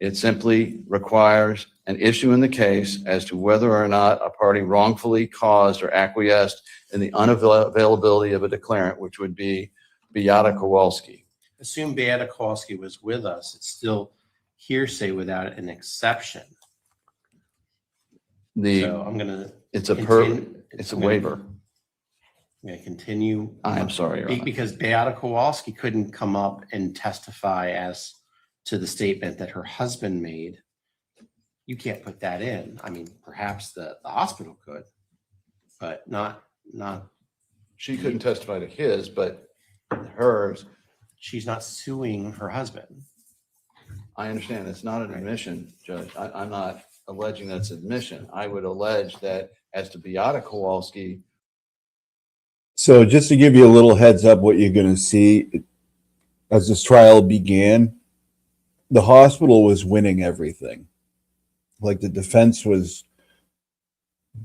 It simply requires an issue in the case as to whether or not a party wrongfully caused or acquiesced in the unavailability of a declarant, which would be Beata Kowalski. Assume Beata Kowalski was with us. It's still hearsay without an exception. So I'm going to. It's a waiver. I'm going to continue. I am sorry, Your Honor. Because Beata Kowalski couldn't come up and testify as to the statement that her husband made. You can't put that in. I mean, perhaps the hospital could, but not. She couldn't testify to his, but hers. She's not suing her husband. I understand. It's not an admission, Judge. I'm not alleging that's admission. I would allege that as to Beata Kowalski. So just to give you a little heads up, what you're going to see as this trial began, the hospital was winning everything. Like the defense was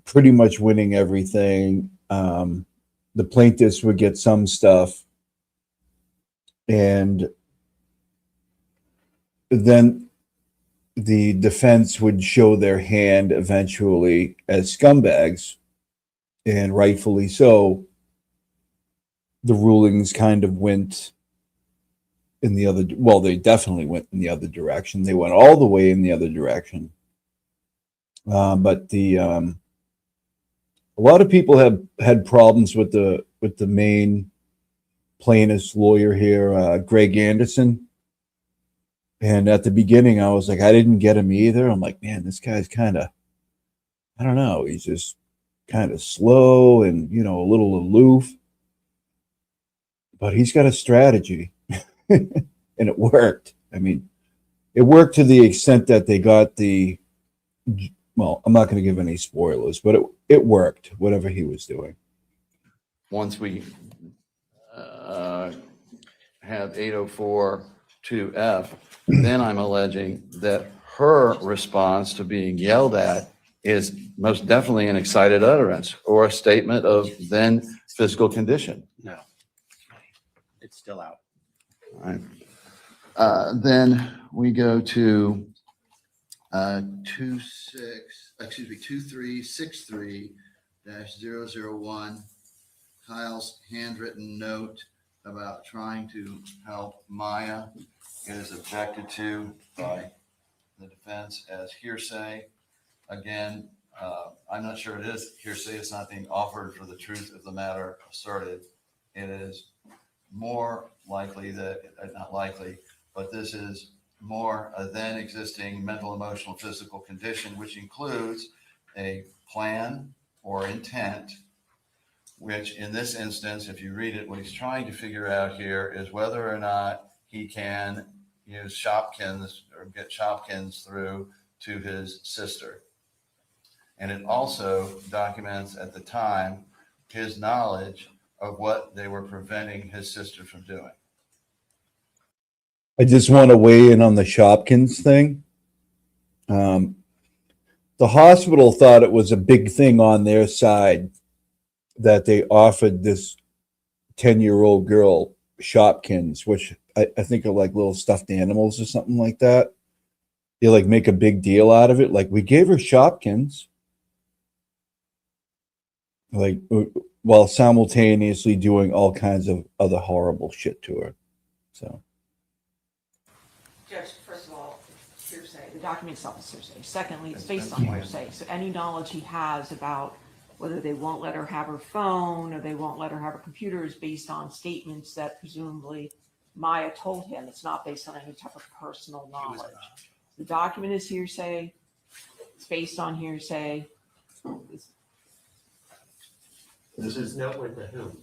pretty much winning everything. The plaintiffs would get some stuff. And then the defense would show their hand eventually as scumbags, and rightfully so. the rulings kind of went in the other, well, they definitely went in the other direction. They went all the way in the other direction. But a lot of people have had problems with the main plaintiff's lawyer here, Greg Anderson. And at the beginning, I was like, I didn't get him either. I'm like, man, this guy's kind of, I don't know, he's just kind of slow and, you know, a little aloof. But he's got a strategy, and it worked. I mean, it worked to the extent that they got well, I'm not going to give any spoilers, but it worked, whatever he was doing. Once we have 804.2F, then I'm alleging that her response to being yelled at is most definitely an excited utterance or a statement of then physical condition. No. It's still out. All right. Then we go to 2363-001, Kyle's handwritten note about trying to help Maya is objected to by the defense as hearsay. Again, I'm not sure it is hearsay. It's not being offered for the truth of the matter asserted. It is more likely that, not likely, but this is more a then existing mental, emotional, physical condition, which includes a plan or intent, which in this instance, if you read it, what he's trying to figure out here is whether or not he can use Shopkins or get Shopkins through to his sister. And it also documents at the time his knowledge of what they were preventing his sister from doing. I just want to weigh in on the Shopkins thing. The hospital thought it was a big thing on their side that they offered this 10-year-old girl Shopkins, which I think are like little stuffed animals or something like that. They like make a big deal out of it. Like, we gave her Shopkins, like, while simultaneously doing all kinds of other horrible shit to her. So. Judge, first of all, hearsay, the document itself is hearsay. Secondly, it's based on hearsay. So any knowledge he has about whether they won't let her have her phone or they won't let her have her computer is based on statements that presumably Maya told him. It's not based on any type of personal knowledge. The document is hearsay. It's based on hearsay. This note went to whom?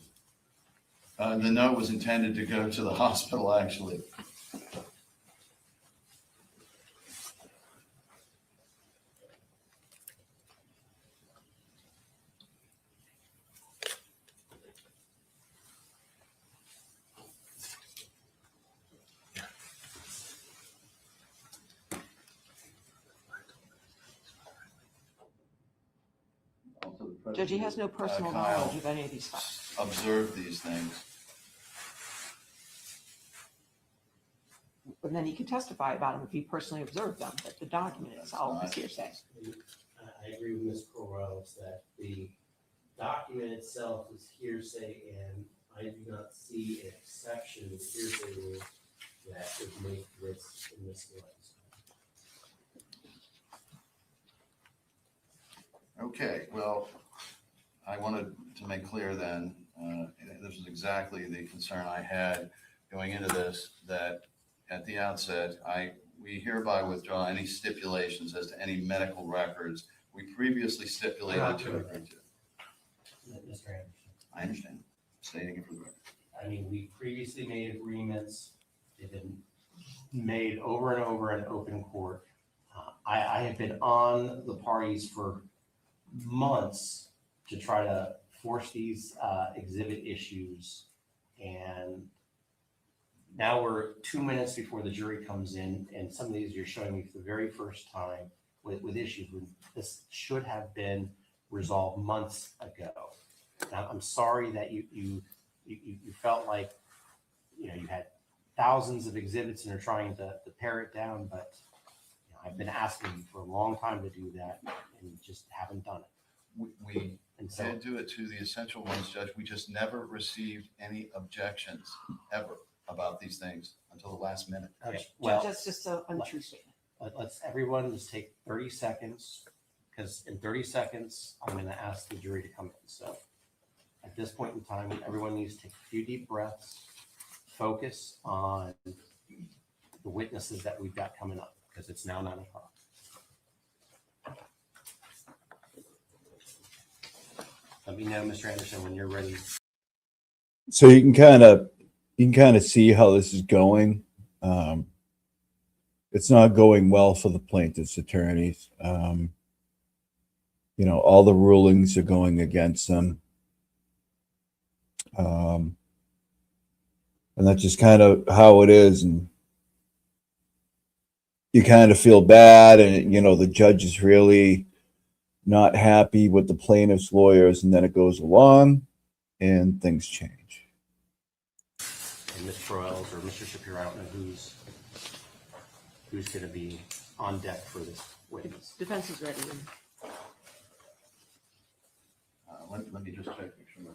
The note was intended to go to the hospital, actually. Judge, he has no personal Kyle knowledge of any of these facts. observed these things. But then he can testify about them if he personally observed them, but the document itself is hearsay. I agree with Ms. Corrales that the document itself is hearsay, and I do not see an exception to the hearsay rule that would make this in this light. Okay, well, I wanted to make clear then, this is exactly the concern I had going into this, that at the outset, we hereby withdraw any stipulations as to any medical records we previously stipulated to agree to. Mr. Anderson, I understand, stating it for the record. I mean, we previously made agreements, they've been made over and over in open court. I have been on the parties for months to try to force these exhibit issues, and now we're 2 minutes before the jury comes in, and some of these you're showing me for the very first time with issues when this should have been resolved months ago. Now, I'm sorry that you felt like you had thousands of exhibits and are trying to pare it down, but I've been asking for a long time to do that and just haven't done it. We And so, did do it to the essential ones, Judge. We just never received any objections ever about these things until the last minute. okay, Judge, well, that's just a untrue statement. let's, everyone just take 30 seconds, because in 30 seconds, I'm going to ask the jury to come in. So at this point in time, everyone needs to take a few deep breaths, focus on the witnesses that we've got coming up, because it's now 9 o'clock. Let me know, Mr. Anderson, when you're ready. So you can kind of see how this is going. It's not going well for the plaintiff's attorneys. All the rulings are going against them. And that's just kind of how it is. And you kind of feel bad. And, the judge is really not happy with the plaintiff's lawyers. And then it goes along and things change. And Ms. Troyles or Mr. Shapiro, I don't know who's going to be on deck for this witness. Defense is ready. Let me just check. Make sure my-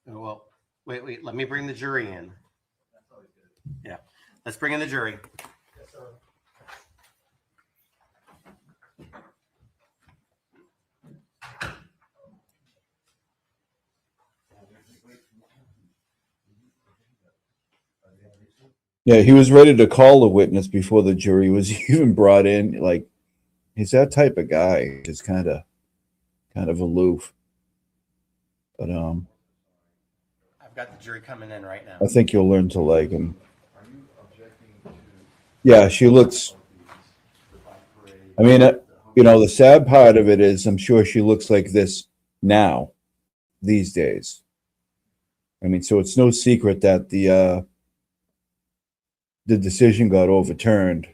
Oh, well, wait, let me bring the jury in. Yeah, let's bring in the jury. Yeah, he was ready to call the witness before the jury was even brought in. Like, he's that type of guy. Just kind of aloof. But I've got the jury coming in right now. I think you'll learn to like him. Yeah, she looks. I mean, the sad part of it is, I'm sure she looks like this now, these days. I mean, so it's no secret that the decision got overturned.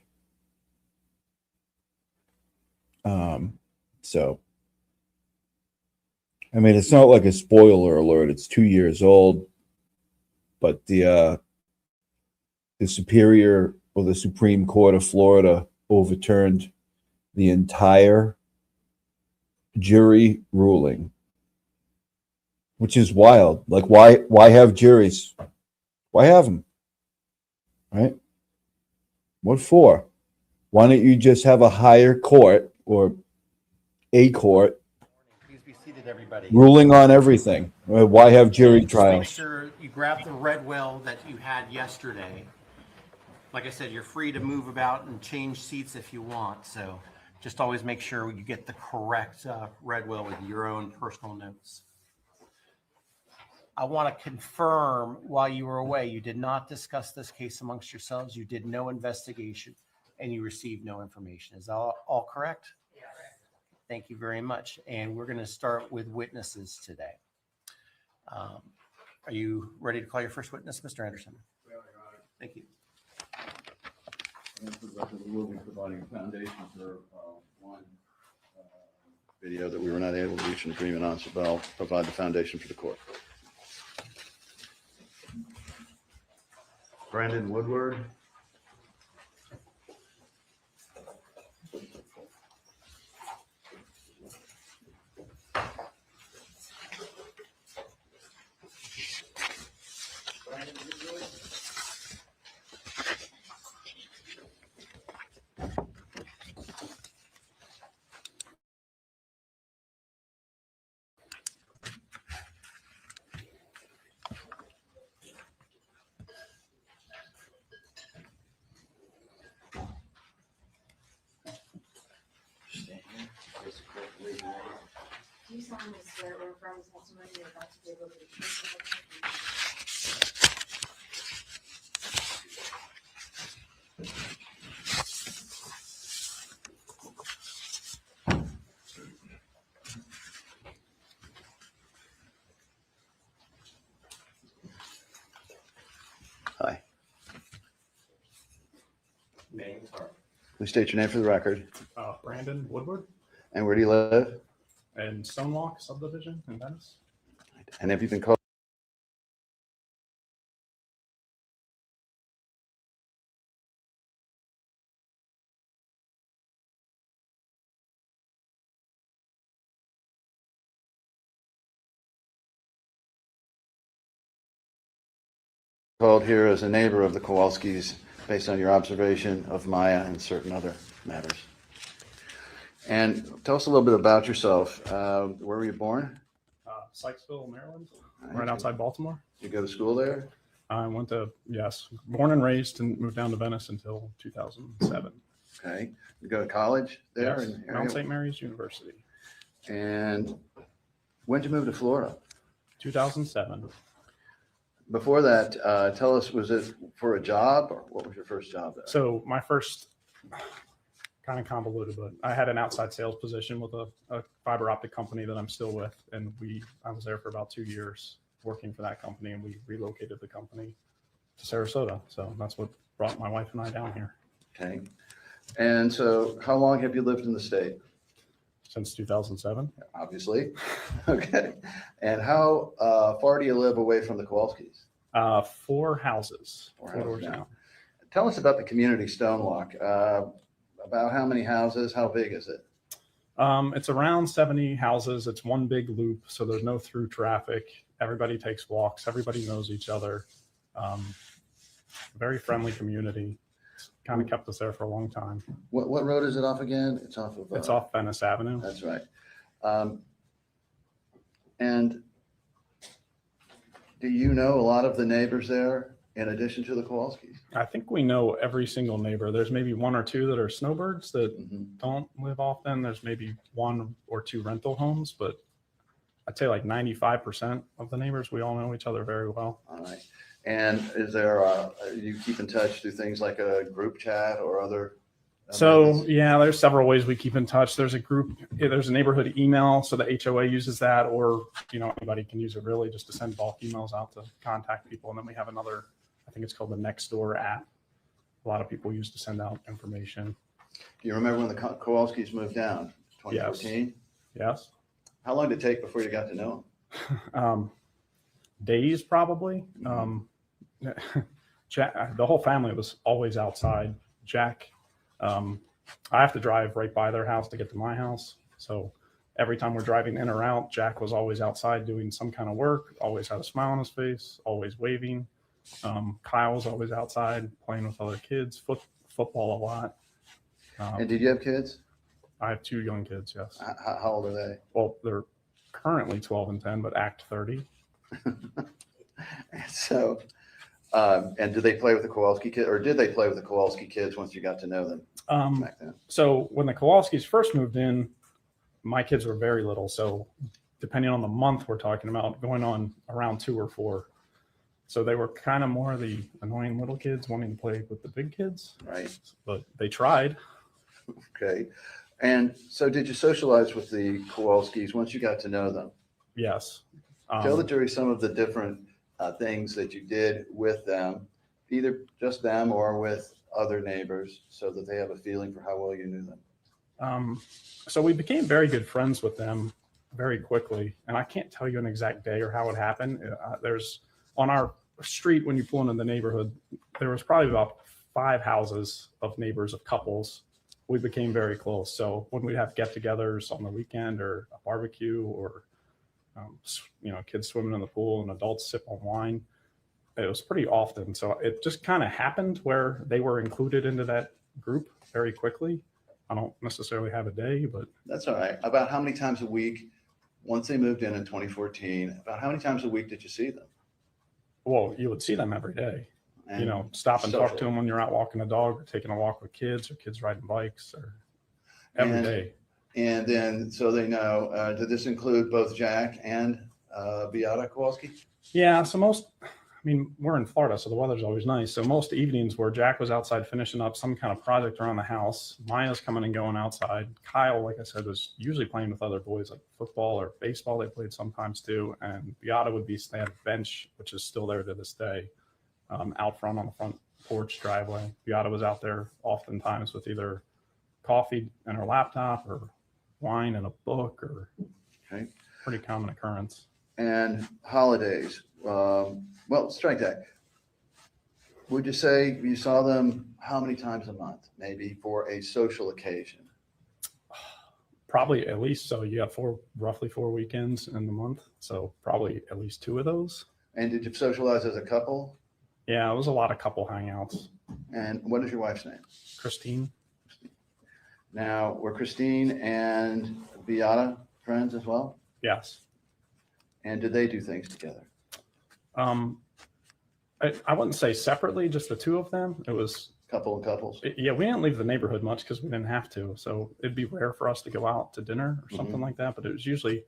So, I mean, it's not like a spoiler alert. It's 2 years old, but the Superior or the Supreme Court of Florida overturned the entire jury ruling, which is wild. Like, why have juries? Why have them? Right? What for? Why don't you just have a higher court or a court Please be seated, everybody. ruling on everything? Why have jury Just make trials? sure you grab the red well that you had yesterday. Like I said, you're free to move about and change seats if you want. So just always make sure you get the correct red well with your own personal notes. I want to confirm while you were away, you did not discuss this case amongst yourselves. You did no investigation and you received no information. Is that all correct? Yes. Thank you very much. And we're going to start with witnesses today. Are you ready to call your first witness, Mr. Anderson? Thank you. We'll be providing a foundation for one video that we were not able to reach an agreement on, so I'll provide the foundation for the court. Brandon Woodward. solemnly swear or affirm the testimony you're about to give will be the truth and the whole Hi. Name, sorry. Please state your name for the record. Brandon Woodward And where do you live? and Stonewalk subdivision in Venice. And have you been called? Called here as a neighbor of the Kowalskis based on your observation of Maya and certain other matters. And tell us a little bit about yourself. Where were you born? Sykesville, Maryland, right outside Baltimore. You go to school there? I went to, yes, born and raised and moved down to Venice until 2007. Okay. You go to college there? Yes, in Mount area? St. Mary's University, And when did you move to Florida? 2007. Before that, tell us, was it for a job or what was your first job there? So my first, kind of convoluted, but I had an outside sales position with a fiber optic company that I'm still with. And I was there for about 2 years working for that company, and we relocated the company to Sarasota. So that's what brought my wife and I down here. Okay. And so how long have you lived in the state? Since 2007. Obviously. Okay. And how far do you live away from the Kowalskis? 4 houses, Four 4 doors houses down. Tell us about the community Stonewalk. About how many houses? How big is it? It's around 70 houses. It's one big loop, so there's no through traffic. Everybody takes walks. Everybody knows each other. Very friendly community. Kind of kept us there for a long time. What road is it off again? It's off of. It's off Venice Avenue. That's right. And do you know a lot of the neighbors there in addition to the Kowalskis? I think we know every single neighbor. There's maybe 1 or 2 that are snowbirds that don't live often. There's maybe 1 or 2 rental homes, but I'd say like 95% of the neighbors, we all know each other very well. All right. And is there, you keep in touch through things like a group chat or other? So methods? yeah, there's several ways we keep in touch. There's a neighborhood email. So the HOA uses that, or, anybody can use it really just to send bulk emails out to contact people. And then we have another, I think it's called the Nextdoor app. A lot of people use to send out information. Do you remember when the Kowalskis moved down? 2014? Yes. How long did it take before you got to know them? Days probably. Jack, the whole family was always outside. Jack, I have to drive right by their house to get to my house. So every time we're driving in or out, Jack was always outside doing some kind of work, always had a smile on his face, always waving. Kyle was always outside playing with other kids, football a lot. And did you have kids? I have 2 young kids, yes. How old are they? Well, they're currently 12 and 10, but act 30. So, and did they play with the Kowalski kids, or did they play with the Kowalski kids once you got to know them back then? So when the Kowalskis first moved in, my kids were very little. So depending on the month we're talking about, going on around 2 or 4. So they were kind of more the annoying little kids wanting to play with the big kids. Right. But they tried. Okay. And so did you socialize with the Kowalskis once you got to know them? Yes. Tell the jury some of the different things that you did with them, either just them or with other neighbors, so that they have a feeling for how well you knew them. So we became very good friends with them very quickly. And I can't tell you an exact day or how it happened. There's on our street, when you pull into the neighborhood, there was probably about 5 houses of neighbors, of couples. We became very close. So when we'd have get-togethers on the weekend or a barbecue or, kids swimming in the pool and adults sip on wine, it was pretty often. So it just kind of happened where they were included into that group very quickly. I don't necessarily have a day, but That's all right. About how many times a week, once they moved in 2014, about how many times a week did you see them? well, you would see them every day. And Stop and talk to social. them when you're out walking a dog or taking a walk with kids or kids riding bikes or every And day. And then, so they know, did this include both Jack and Beata Kowalski? Yeah, so we're in Florida, so the weather's always nice. So most evenings where Jack was outside finishing up some kind of project around the house, Maya's coming and going outside. Kyle, like I said, was usually playing with other boys like football or baseball. They played sometimes too. And Beata would be staying at the bench, which is still there to this day, out front on the front porch driveway. Beata was out there oftentimes with either coffee and her laptop or wine and a book, or Okay. pretty common occurrence. And holidays. Well, strike that. Would you say you saw them how many times a month? Maybe for a social occasion? Probably at least, so you got roughly 4 weekends in the month. So probably at least 2 of those. And did you socialize as a couple? Yeah, it was a lot of couple hangouts. And what is your wife's name? Christine? Now, were Christine and Beata friends as well? Yes. And did they do things together? I wouldn't say separately, just the 2 of them. It was, Couple and couples? yeah, we didn't leave the neighborhood much because we didn't have to. So it'd be rare for us to go out to dinner or something like that. But it was usually,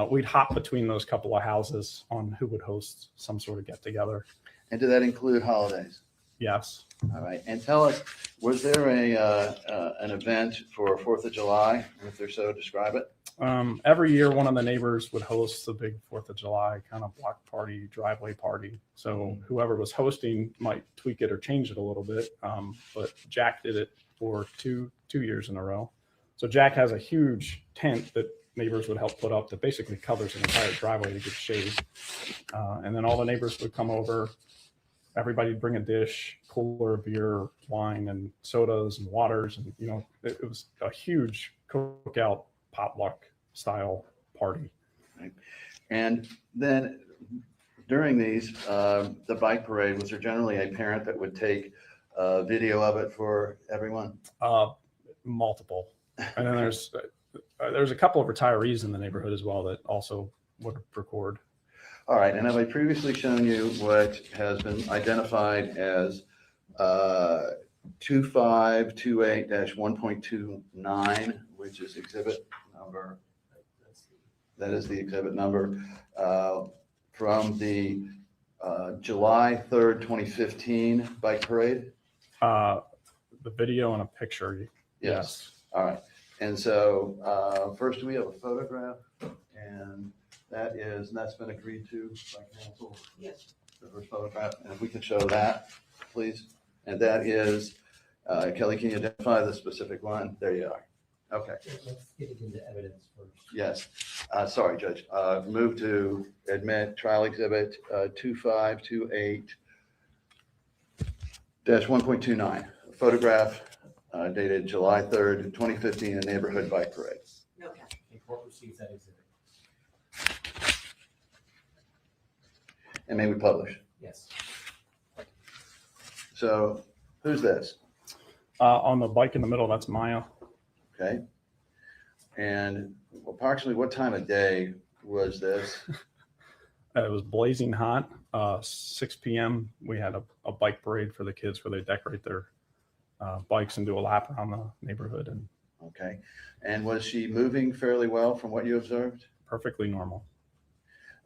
we'd hop between those couple of houses on who would host some sort of get together. And did that include holidays? Yes. All right. And tell us, was there an event for 4th of July? If they're so, describe it. Every year, one of the neighbors would host a big 4th of July kind of block party, driveway party. So whoever was hosting might tweak it or change it a little bit. But Jack did it for two years in a row. So Jack has a huge tent that neighbors would help put up that basically covers an entire driveway to get shade. And then all the neighbors would come over. Everybody'd bring a dish, cooler of beer, wine, and sodas and waters. And, it was a huge cookout, potluck style party. Right. And then during these, the bike parade, was there generally a parent that would take a video of it for everyone? Multiple. And then there's a couple of retirees in the neighborhood as well that also would record. All right. And have I previously shown you what has been identified as 2528-1.29, which is exhibit number? That is the exhibit number from the July 3rd, 2015 bike parade? The video and a picture. Yes. All right. And so first we have a photograph, and that's been agreed to by council. Yes. The first photograph, and if we could show that, please. And that is, Kelly, can you identify the specific one? There you are. Okay. Let's get it into evidence first. Yes. Sorry, Judge. Move to admit trial exhibit 2528-1.29. Photograph dated July 3rd, 2015, a neighborhood bike parade. Okay. The court receives that exhibit. And may we publish? Yes. So who's this? On the bike in the middle, that's Maya. Okay. And approximately what time of day was this? It was blazing hot. 6 p.m. We had a bike parade for the kids where they decorate their bikes and do a lap around the neighborhood, and Okay. And was she moving fairly well from what you observed? perfectly normal.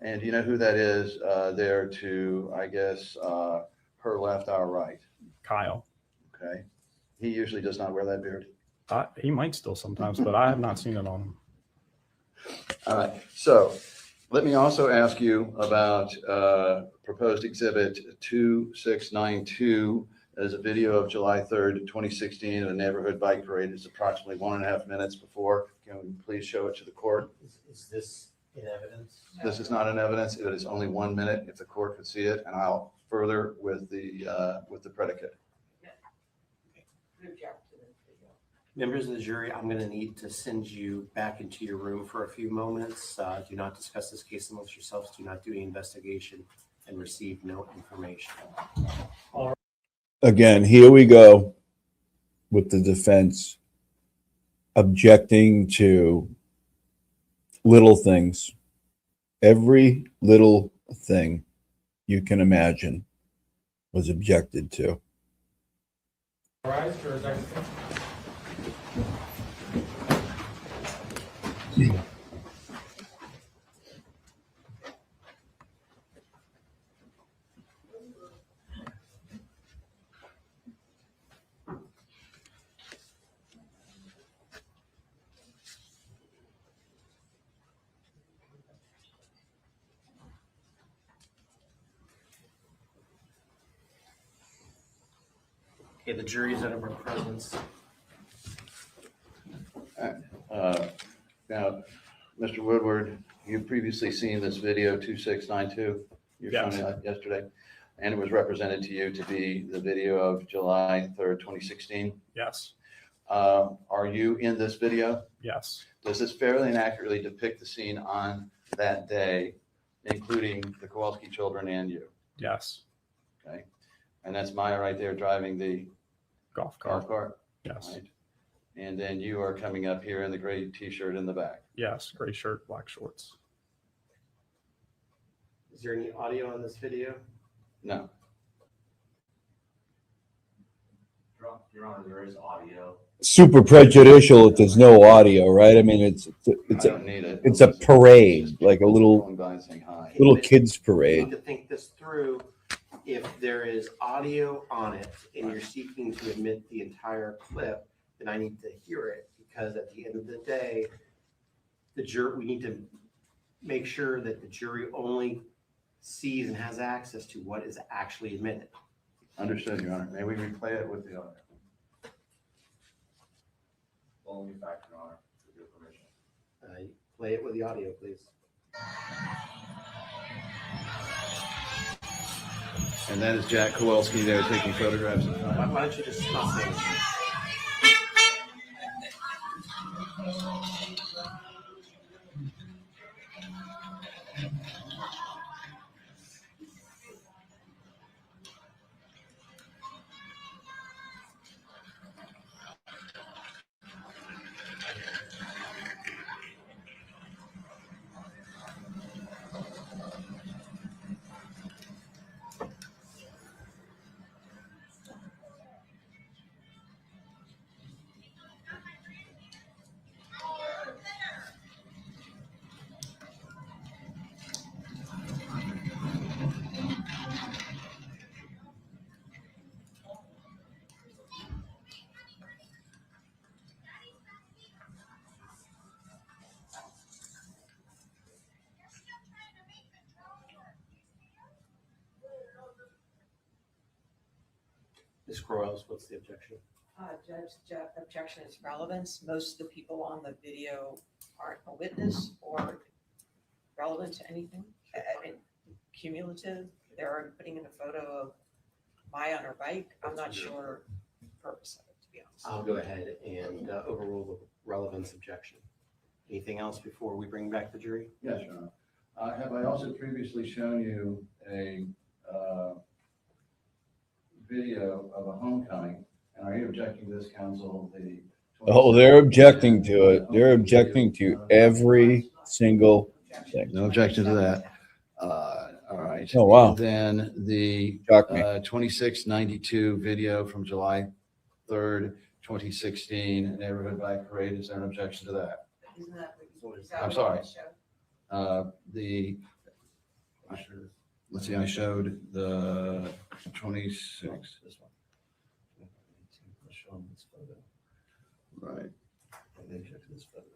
And do you know who that is there to, I guess, her left, our right? Kyle. Okay. He usually does not wear that beard. He might still sometimes, but I have not seen it on him. All right. So let me also ask you about proposed exhibit 2692. As a video of July 3rd, 2016, at a neighborhood bike parade. It's approximately 1.5 minutes before. Can we please show it to the court? Is this in evidence? This is not in evidence. It is only 1 minute if the court could see it, and I'll further with the predicate. Members of the jury, I'm going to need to send you back into your room for a few moments. Do not discuss this case amongst yourselves. Do not do any investigation and receive no information. Again, here we go with the defense objecting to little things. Every little thing you can imagine was objected to. Rise for a second. Okay, the jury is under presence. Now, Mr. Woodward, you've previously seen this video 2692. You showed Yes. it yesterday, and it was represented to you to be the video of July 3rd, 2016. Yes. Are you in this video? Yes. Does this fairly and accurately depict the scene on that day, including the Kowalski children and you? Yes. Okay. And that's Maya right there driving the Golf golf cart. cart? Yes. Right. And then you are coming up here in the gray t-shirt in the back. Yes. Gray shirt, black shorts. Is there any audio on this video? No. Your Honor, there is audio. Super prejudicial if there's no audio, right? I mean, it's I a don't need it. it's a parade, like a little Going by and saying hi. kids We parade. need to think this through. If there is audio on it and you're seeking to admit the entire clip, then I need to hear it, because at the end of the day, we need to make sure that the jury only sees and has access to what is actually admitted. Understood, Your Honor. May we replay it with the audio? Following fact, Your Honor, with your permission. Play it with the audio, please. And that is Jack Kowalski there taking photographs. Why don't you just stop saying it? Ms. Croyles, what's the objection? Judge, objection is relevance. Most of the people on the video aren't a witness or relevant to anything. I mean, cumulative, they're putting in a photo of Maya on her bike. I'm not sure the purpose of it, to be honest. I'll go ahead and overrule the relevance objection. Anything else before we bring back the jury? Yes, Your Honor. Have I also previously shown you a video of a homecoming? And are you objecting to this, counsel? Oh, they're objecting to it. They're objecting to every single thing. No objection to that. All right. Oh, wow. And then the Shocked me. 2692 video from July 3rd, 2016, Neighborhood Bike Parade. Is there an objection to that? Isn't that what is that I'm what sorry. you showed? Let's see, I showed the 26. This one. Let's show them this photo. Right. And then check this photo.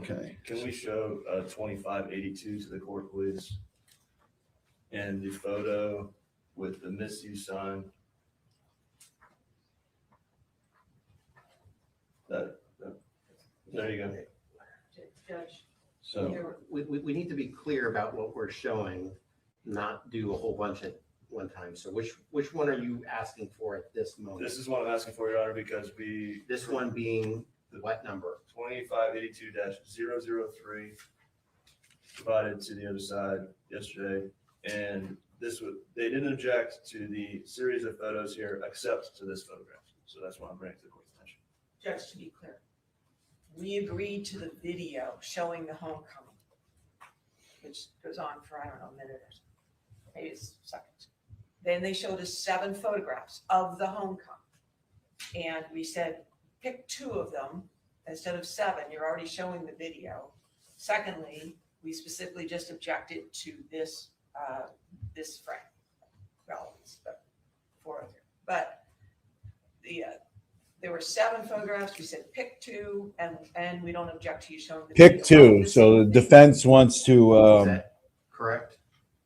Okay. Can we show 2582 to the court, please? And the photo with the misuse sign. There you go. Judge, So, We need to be clear about what we're showing, not do a whole bunch at one time. So which one are you asking for at this moment? This is what I'm asking for, Your Honor, because This one being what number? 2582-003 provided to the other side yesterday. And they didn't object to the series of photos here, except to this photograph. So that's why I'm bringing it to the court's attention. Judge, to be clear, we agreed to the video showing the homecoming, which goes on for, I don't know, a minute or so, maybe it's seconds. Then they showed us 7 photographs of the homecoming. And we said, pick 2 of them instead of 7. You're already showing the video. Secondly, we specifically just objected to this frame relevance, but 4 of them. But there were 7 photographs. We said pick 2, and we don't object to you showing the Pick video. 2. So the defense wants Is to that correct?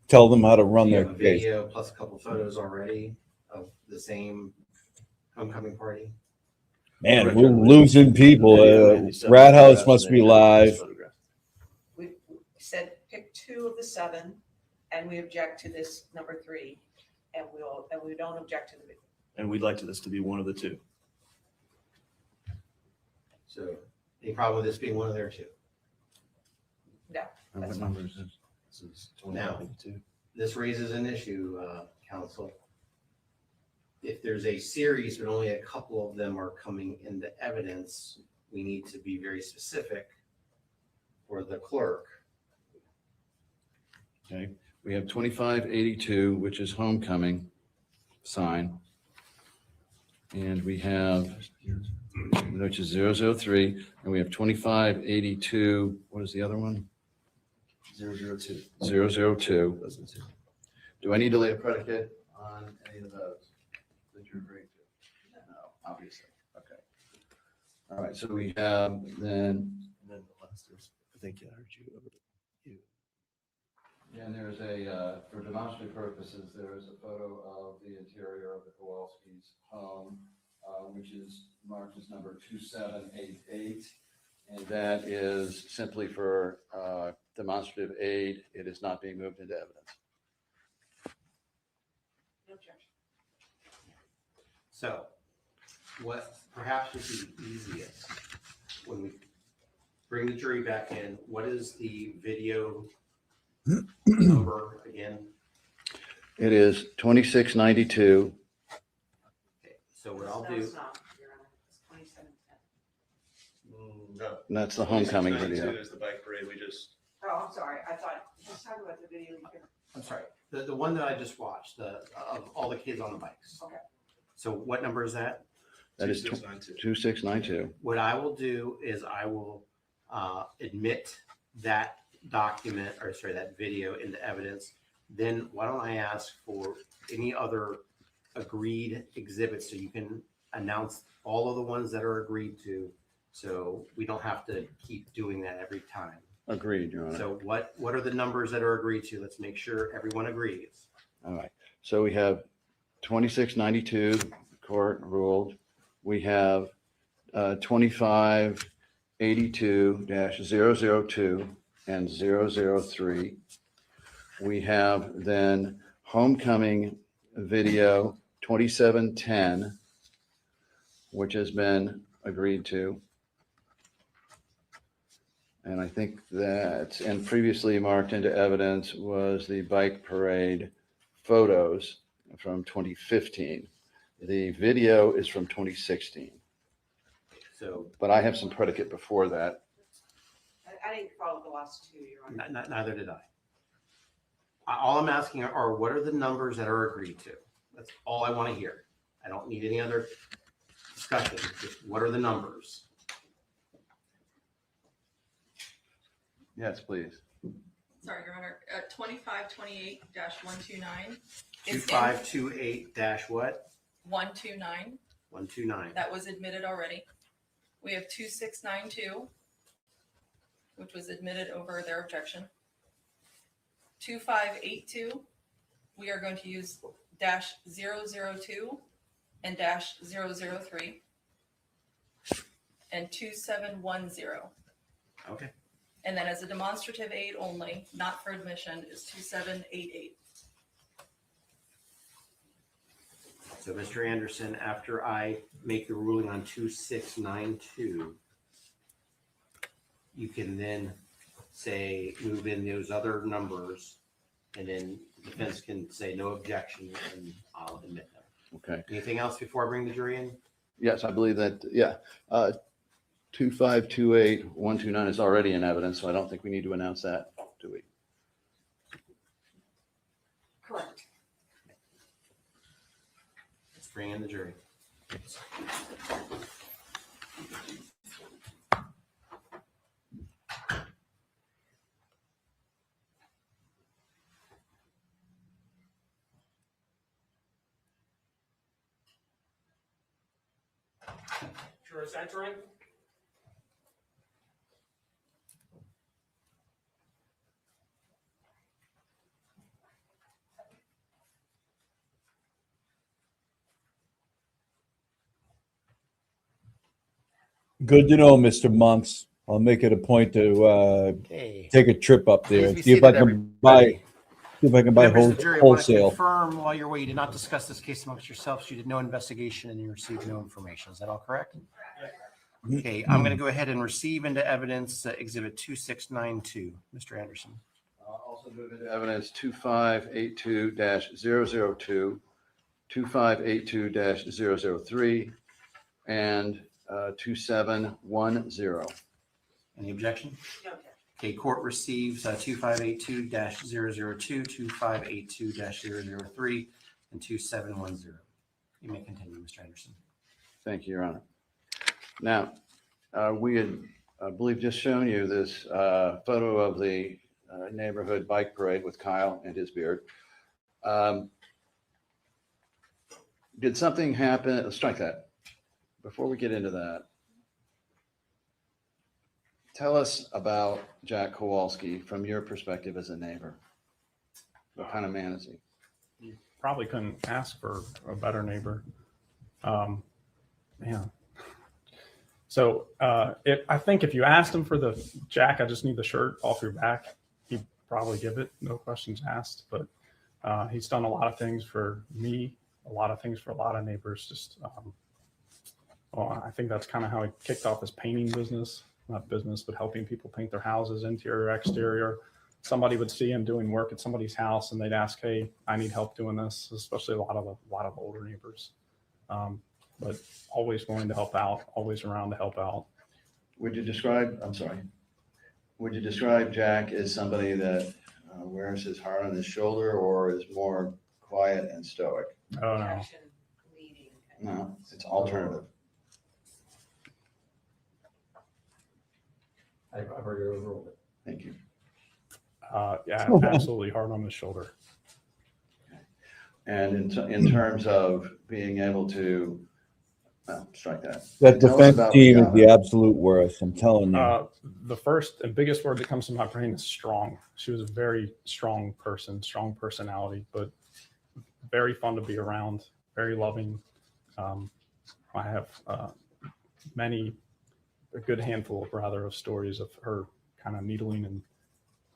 tell them how to run You their have a case. video plus a couple photos already of the same homecoming party. Man, we're losing people. Rat House must be live. We said pick 2 of the 7, and we object to this number 3, and we don't object to the video. And we'd like this to be one of the 2. So any problem with this being one of their 2? No, And that's what fine. number is this? This is Now. 2022. This raises an issue, council. If there's a series, but only a couple of them are coming into evidence, we need to be very specific for the clerk. Okay, we have 2582, which is homecoming sign. And we have, which is 003, and we have 2582, what is the other one? 002. 002. Those are the 2. Do I need to lay a predicate on any of those that you're agreeing to? No, obviously. Okay. All right, so we have then, And then the last is, I think I heard you over you. and there's a, for demonstrative purposes, there is a photo of the interior of the Kowalski's home, which is marked as number 2788. And that is simply for demonstrative aid. It is not being moved into evidence. No objection. So what perhaps would be easiest when we bring the jury back in, what is the video number again? It is 2692. Okay, so what I'll No, do, it's not, Your Honor. It's 2710. No. And that's the homecoming 2692 video. is the bike parade we just. Oh, I'm sorry. I thought, let's talk about the video here. I'm sorry, the one that I just watched, of all the kids on the bikes. Okay. So what number is that? That is 2692. 2692. What I will do is I will admit that document, or sorry, that video into evidence. Then why don't I ask for any other agreed exhibits so you can announce all of the ones that are agreed to, so we don't have to keep doing that every time. Agreed, Your Honor. So what are the numbers that are agreed to? Let's make sure everyone agrees. All right. So we have 2692, court ruled. We have 2582-002 and 003. We have then homecoming video 2710, which has been agreed to. And I think that, and previously marked into evidence was the bike parade photos from 2015. The video is from 2016, So but I have some predicate before that. I didn't follow the last 2, Your Honor. neither did I. All I'm asking are what are the numbers that are agreed to? That's all I want to hear. I don't need any other discussion. Just what are the numbers? Yes, please. Sorry, Your Honor, 2528-129 is 2528 dash what? 129. 129. That was admitted already. We have 2692, which was admitted over their objection. 2582, we are going to use -002 and -003. And 2710. Okay. And then as a demonstrative aid only, not for admission, is 2788. So Mr. Anderson, after I make the ruling on 2692, you can then say, move in those other numbers, and then the defense can say no objection, and I'll admit them. Okay. Anything else before I bring the jury in? Yes, I believe that, yeah. 2528-129 is already in evidence, so I don't think we need to announce that, do we? Correct. Let's bring in the jury. Jurors entering. Good to know, Mr. Months. I'll make it a point to Okay. take a trip up there. Please be See if I seated, can buy Members of the jury, I want to wholesale. confirm while you're away, you did not discuss this case amongst yourselves. You did no investigation and you received no information. Is that all correct? Okay, I'm going to go ahead and receive into evidence Exhibit 2692. Mr. Anderson. Also move into evidence 2582-002, 2582-003, and 2710. Any objection? Okay, court receives 2582-002, 2582-003, and 2710. You may continue, Mr. Anderson. Thank you, Your Honor. Now, we had, I believe, just shown you this photo of the neighborhood bike parade with Kyle and his beard. Did something happen? Let's strike that. Before we get into that, tell us about Jack Kowalski from your perspective as a neighbor. What kind of man is he? You probably couldn't ask for a better neighbor. Yeah. So I think if you asked him for the Jack, I just need the shirt off your back, he'd probably give it, no questions asked. But he's done a lot of things for me, a lot of things for a lot of neighbors. Just, well, I think that's kind of how he kicked off his painting business, not business, but helping people paint their houses, interior, exterior. Somebody would see him doing work at somebody's house and they'd ask, "Hey, I need help doing this," especially a lot of older neighbors. But always willing to help out, always around to help out. Would you describe Jack as somebody that wears his heart on his shoulder or is more quiet and stoic? Oh, no. No, it's alternative. I've already overruled it. Thank you. Yeah, absolutely hard on his shoulder. And in terms of being able to, strike that. That Tell us defense about team is Brianna. the absolute worst. I'm telling you. The first and biggest word that comes to my brain is strong. She was a very strong person, strong personality, but very fun to be around, very loving. I have a good handful of stories of her kind of needling and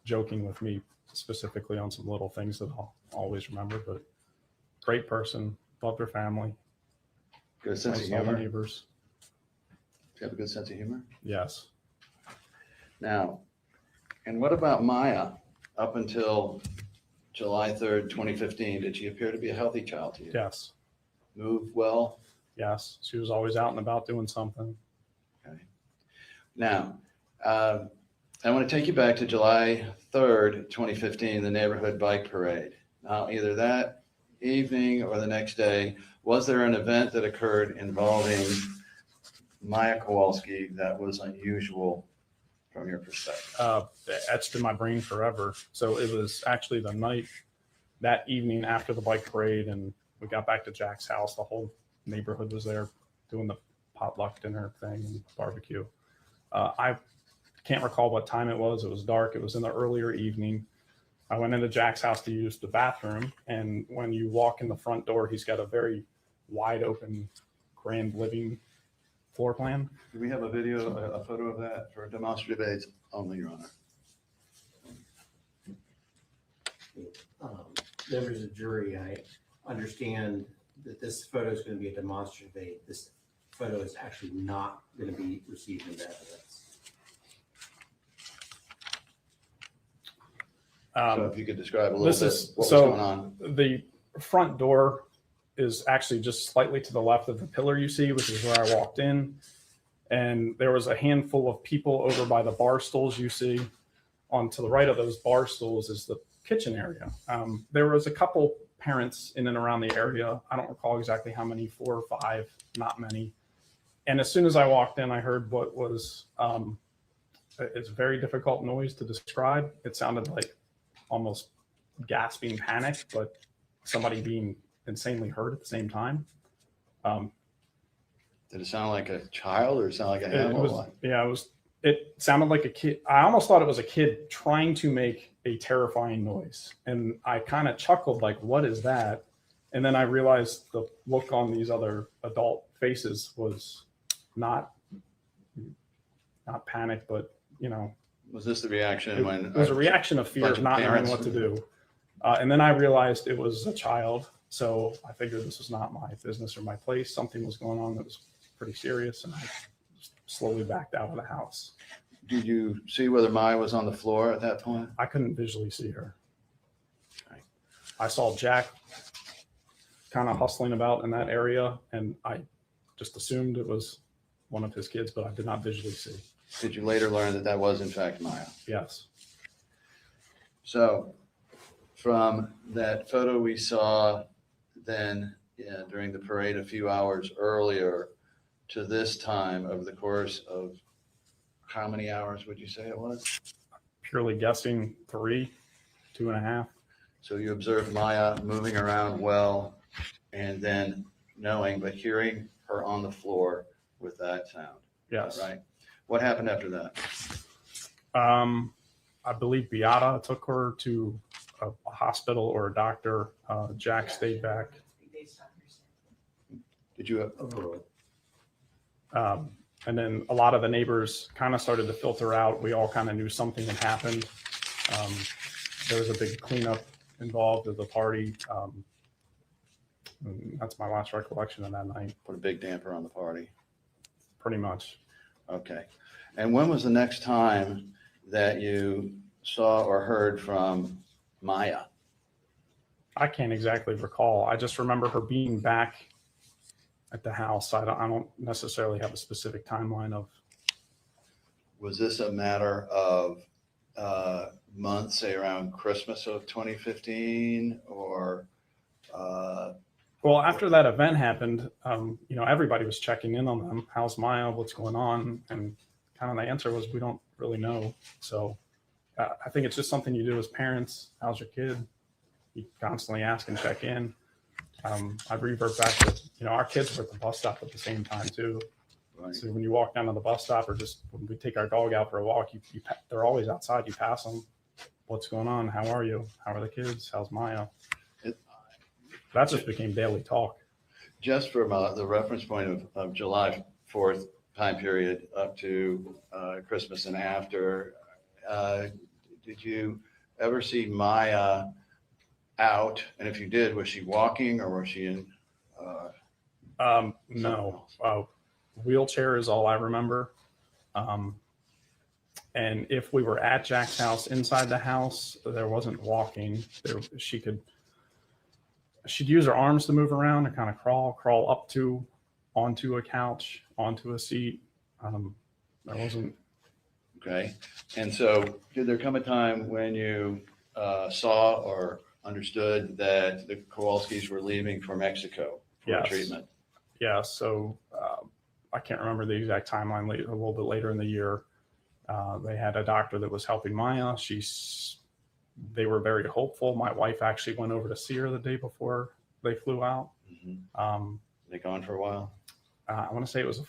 joking with me specifically on some little things that I'll always remember, but great person, loved her family. Good sense of Nice all the humor. neighbors. Do you have a good sense of humor? Yes. Now, and what about Maya? Up until July 3rd, 2015, did she appear to be a healthy child to you? Yes. Moved well? Yes. She was always out and about doing something. Okay. Now, I want to take you back to July 3rd, 2015, the neighborhood bike parade. Now, either that evening or the next day, was there an event that occurred involving Maya Kowalski that was unusual from your perspective? Etched in my brain forever. So it was actually the night, that evening after the bike parade, and we got back to Jack's house. The whole neighborhood was there doing the potluck dinner thing and barbecue. I can't recall what time it was. It was dark. It was in the earlier evening. I went into Jack's house to use the bathroom, and when you walk in the front door, he's got a very wide open, grand living floor plan. Do we have a video, a photo of that for demonstrative aids only, Your Honor? Members of the jury, I understand that this photo is going to be a demonstrative aid. This photo is actually not going to be received into evidence. So if you could describe a little This bit is what was so going on. the front door is actually just slightly to the left of the pillar you see, which is where I walked in. And there was a handful of people over by the bar stools you see. On to the right of those bar stools is the kitchen area. There was a couple parents in and around the area. I don't recall exactly how many, 4 or 5, not many. And as soon as I walked in, I heard what was it's a very difficult noise to describe. It sounded like almost gasping panic, but somebody being insanely hurt at the same time. Did it sound like a child or sound like a animal? It sounded like a kid. I almost thought it was a kid trying to make a terrifying noise. And I kind of chuckled like, what is that? And then I realized the look on these other adult faces was not not panic, but Was this the reaction when? it was a reaction of fear bunch of of not knowing parents- what to do. And then I realized it was a child. So I figured this was not my business or my place. Something was going on that was pretty serious. And I slowly backed out of the house. Did you see whether Maya was on the floor at that point? I couldn't visually see her. I saw Jack kind of hustling about in that area, and I just assumed it was one of his kids, but I did not visually see. Did you later learn that that was in fact Maya? Yes. So from that photo we saw then during the parade a few hours earlier to this time, over the course of how many hours would you say it was? Purely guessing 3, 2.5. So you observed Maya moving around well, and then knowing, but hearing her on the floor with that sound. Yes. Right. What happened after that? I believe Beata took her to a hospital or a doctor. Jack stayed back. Did you? And then a lot of the neighbors kind of started to filter out. We all kind of knew something had happened. There was a big cleanup involved at the party. That's my last recollection of that night. Put a big damper on the party. Pretty much. Okay. And when was the next time that you saw or heard from Maya? I can't exactly recall. I just remember her being back at the house. I don't necessarily have a specific timeline of. Was this a matter of months, say around Christmas of 2015, or? Well, after that event happened, everybody was checking in on them. How's Maya? What's going on? And kind of the answer was, we don't really know. So I think it's just something you do as parents. How's your kid? You constantly ask and check in. I'd revert back to, our kids were at the bus stop at the same time too. Right. So when you walk down to the bus stop, or just when we take our dog out for a walk, they're always outside. You pass them. What's going on? How are you? How are the kids? How's Maya? That just became daily talk. Just from the reference point of July 4th time period up to Christmas and after, did you ever see Maya out? And if you did, was she walking or was she in? No. Wheelchair is all I remember. And if we were at Jack's house, inside the house, there wasn't walking. She'd use her arms to move around and kind of crawl up onto a couch, onto a seat. There wasn't. Okay. And so did there come a time when you saw or understood that the Kowalskis were leaving for Mexico for Yes. treatment? Yeah. So I can't remember the exact timeline. A little bit later in the year, they had a doctor that was helping Maya. They were very hopeful. My wife actually went over to see her the day before they flew out. Mm-hmm. They gone for a while? I want to say it was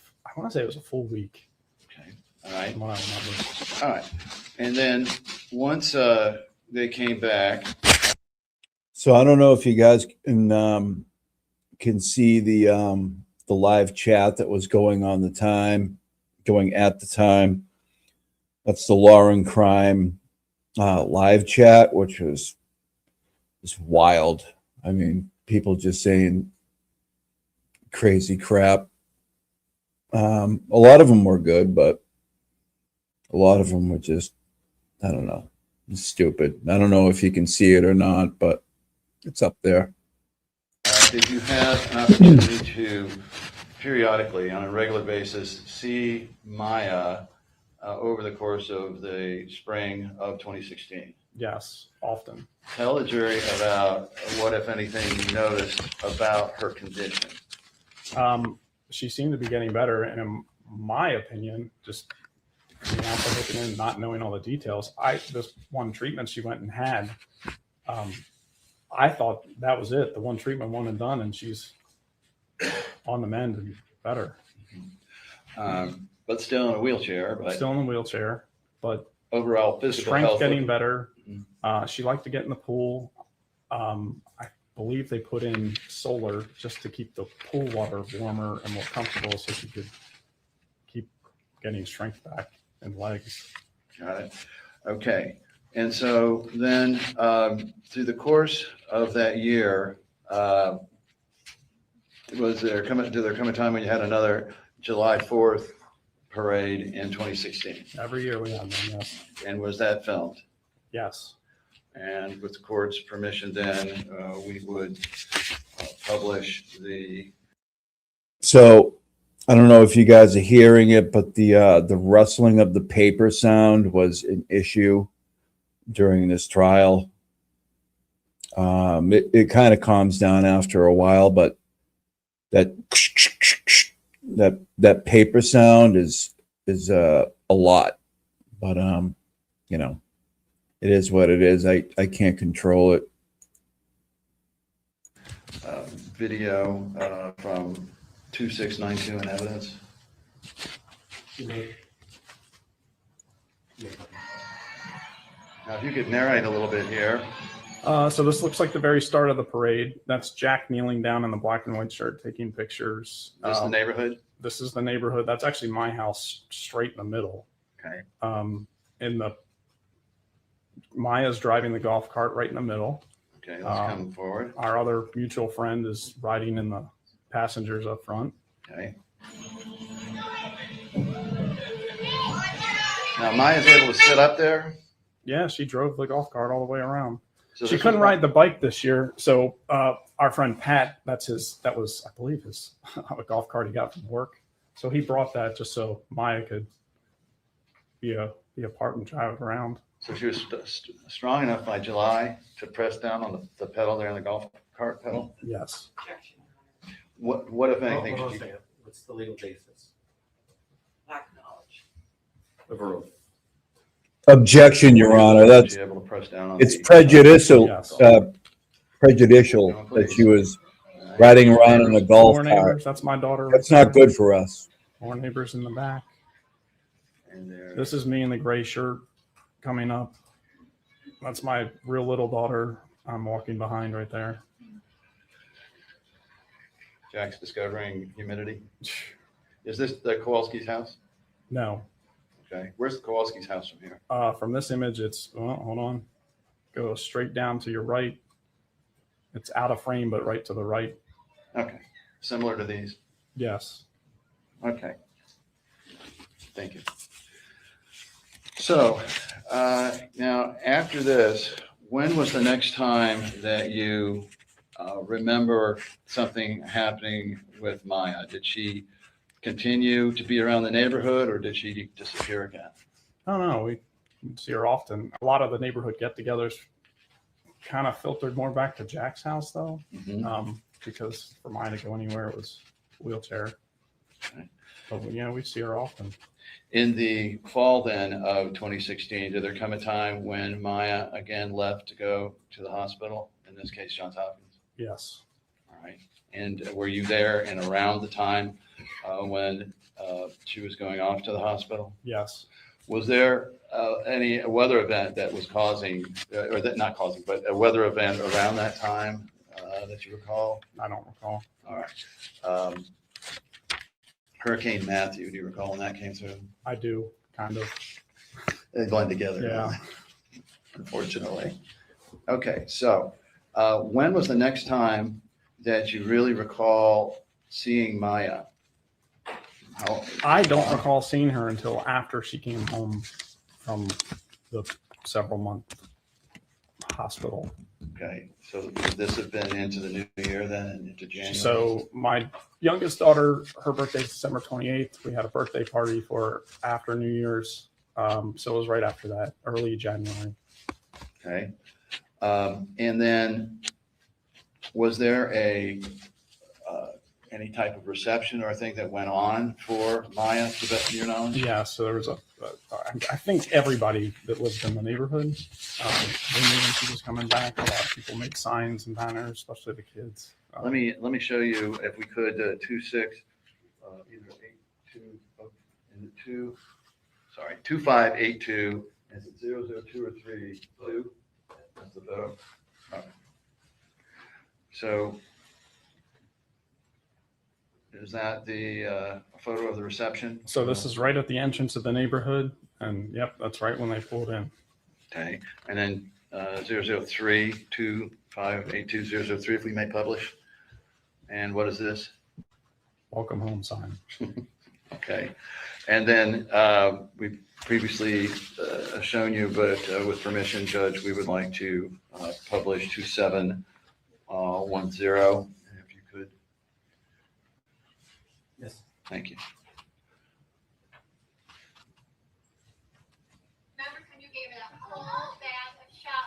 a full week. Okay. All right. From what I remember. All right. And then once they came back. So I don't know if you guys can see the live chat that was going at the time. That's the Law and Crime live chat, which was wild. I mean, people just saying crazy crap. A lot of them were good, but a lot of them were just, I don't know, stupid. I don't know if you can see it or not, but it's up there. Did you have an opportunity to periodically, on a regular basis, see Maya over the course of the spring of 2016? Yes, often. Tell the jury about what, if anything, you noticed about her condition. She seemed to be getting better, and in my opinion, just after looking in, not knowing all the details, this one treatment she went and had, I thought that was it. The one treatment, one and done, and she's on the mend and better. But still in a wheelchair. But still in a wheelchair, but overall physical strength health getting better. She liked to get in the pool. I believe they put in solar just to keep the pool water warmer and more comfortable, so she could keep getting strength back. and legs. Got it. Okay. And so then through the course of that year, did there come a time when you had another July 4th parade in 2016? Every year we have them, yes. And was that filmed? Yes. And with the court's permission, then we would publish the. So I don't know if you guys are hearing it, but the rustling of the paper sound was an issue during this trial. It kind of calms down after a while, but that paper sound is a lot. But you know, it is what it is. I can't control it. Video from 2692 in evidence. Now, if you could narrate a little bit here. So this looks like the very start of the parade. That's Jack kneeling down in the black and white shirt taking pictures. This is the neighborhood? This is the neighborhood. That's actually my house straight in the middle. Okay. Maya's driving the golf cart right in the middle. Okay, let's come forward. Our other mutual friend is riding in the passengers up front. Okay. Now Maya's able to sit up there. Yeah, she drove the golf cart all the way around. So She couldn't ride the bike this year, so our friend Pat, that was, I believe, his a golf cart he got from work. So he brought that just so Maya could be a part and drive it around. So she was strong enough by July to press down on the pedal there in the golf cart pedal? Yes. What if anything? Hold on a second. What's the legal basis? Lack of knowledge. The verb. Objection, Your Honor. That's She able to press down on it's the- prejudicial. Yes. Prejudicial that she was riding around in a golf More cart. neighbors. That's my daughter. That's not good for us. More neighbors in the back. And there- This is me in the gray shirt coming up. That's my real little daughter. I'm walking behind right there. Jack's discovering humidity. Is this the Kowalski's house? No. Okay. Where's the Kowalski's house from here? From this image, it's, well, hold on. Go straight down to your right. It's out of frame, but right to the right. Okay. Similar to these. Yes. Okay. Thank you. So now after this, when was the next time that you remember something happening with Maya? Did she continue to be around the neighborhood or did she disappear again? I don't know. We see her often. A lot of the neighborhood get-togethers kind of filtered more back to Jack's house, though, because for mine to go anywhere, it was wheelchair. Okay. But yeah, we see her often. In the fall then of 2016, did there come a time when Maya again left to go to the hospital? In this case, Johns Hopkins. Yes. All right. And were you there and around the time when she was going off to the hospital? Yes. Was there any weather event that was causing, or that not causing, but a weather event around that time that you recall? I don't recall. All right. Hurricane Matthew, do you recall when that came through? I do, kind of. They blend together. Yeah. Unfortunately. Okay, so when was the next time that you really recall seeing Maya? I don't recall seeing her until after she came home from the several month hospital. Okay, so would this have been into the new year then, into January? So my youngest daughter, her birthday is December 28th. We had a birthday party for after New Year's. So it was right after that, early January. Okay. And then was there any type of reception or thing that went on for Maya, to the best of your knowledge? Yeah, so there was I think everybody that lived in the neighborhood, they knew when she was coming back. A lot of people made signs and banners, especially the kids. Let me show you, if we could, 26, either 82, is it 2? Sorry, 2582. Is it 002 or 32? That's the photo. Okay. So is that the photo of the reception? So this is right at the entrance of the neighborhood. And yep, that's right when they pulled in. Okay, and then 0032582-003, if we may publish. And what is this? Welcome home sign. Okay, and then we previously shown you, but with permission, Judge, we would like to publish 2710, if you could. Yes. Thank you. Remember when you gave her that whole bag of shot?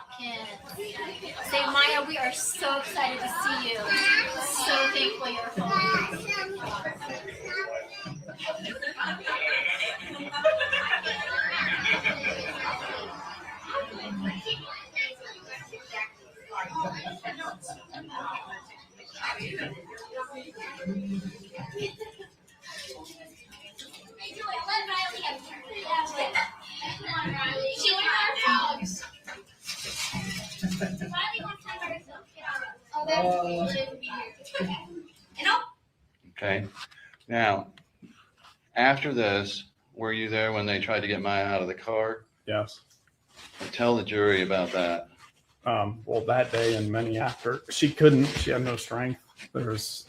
Say, Maya, we are so excited to see you. So thankful you're home. She went on dogs. Riley wants to have herself. Oh, that's she shouldn't be here. You know? Okay, now, after this, were you there when they tried to get Maya out of the car? Yes. Tell the jury about that. Well, that day and many after, she couldn't. She had no strength. There was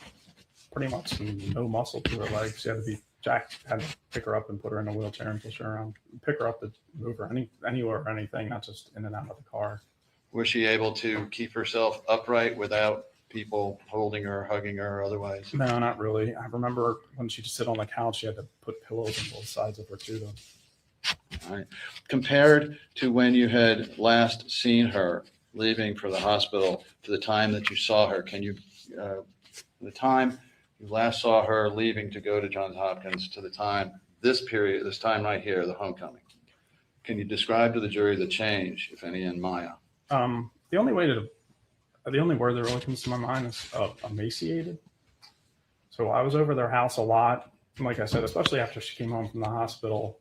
pretty much no muscle to her legs. She had to be. Jack had to pick her up and put her in a wheelchair and push her around. Pick her up to move her anywhere or anything, not just in and out of the car. Was she able to keep herself upright without people holding her, hugging her, or otherwise? No, not really. I remember when she'd sit on the couch, she had to put pillows on both sides of her too. Though. All right. Compared to when you had last seen her leaving for the hospital to the time that you saw her, can you, the time you last saw her leaving to go to Johns Hopkins to the time, this period, this time right here, the homecoming, can you describe to the jury the change, if any, in Maya? The only word that really comes to my mind is emaciated. So I was over their house a lot. And like I said, especially after she came home from the hospital,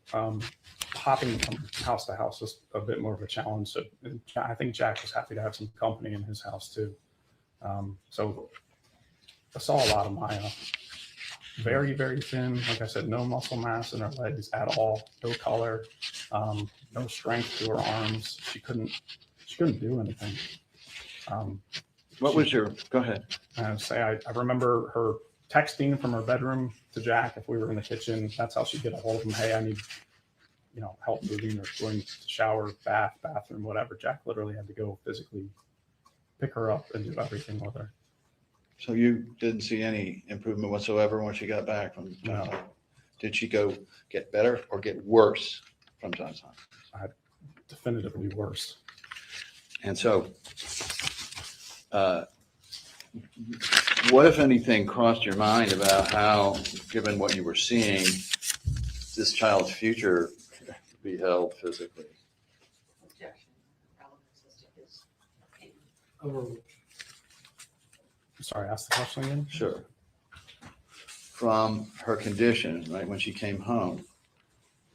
hopping from house to house was a bit more of a challenge. So I think Jack was happy to have some company in his house too. So I saw a lot of Maya. Very, very thin. Like I said, no muscle mass in her legs at all. No color, no strength to her arms. She couldn't do anything. What was your, go ahead. I remember her texting from her bedroom to Jack if we were in the kitchen. That's how she'd get a hold of him. Hey, I need, help moving or going to shower, bathroom, whatever. Jack literally had to go physically pick her up and do everything with her. So you didn't see any improvement whatsoever when she got back from Johns Hopkins? Did she go get better or get worse from Johns Hopkins? Definitively worse. And so, what, if anything, crossed your mind about how, given what you were seeing, this child's future could be held physically? Sorry, ask the question again. Sure. From her condition, right, when she came home,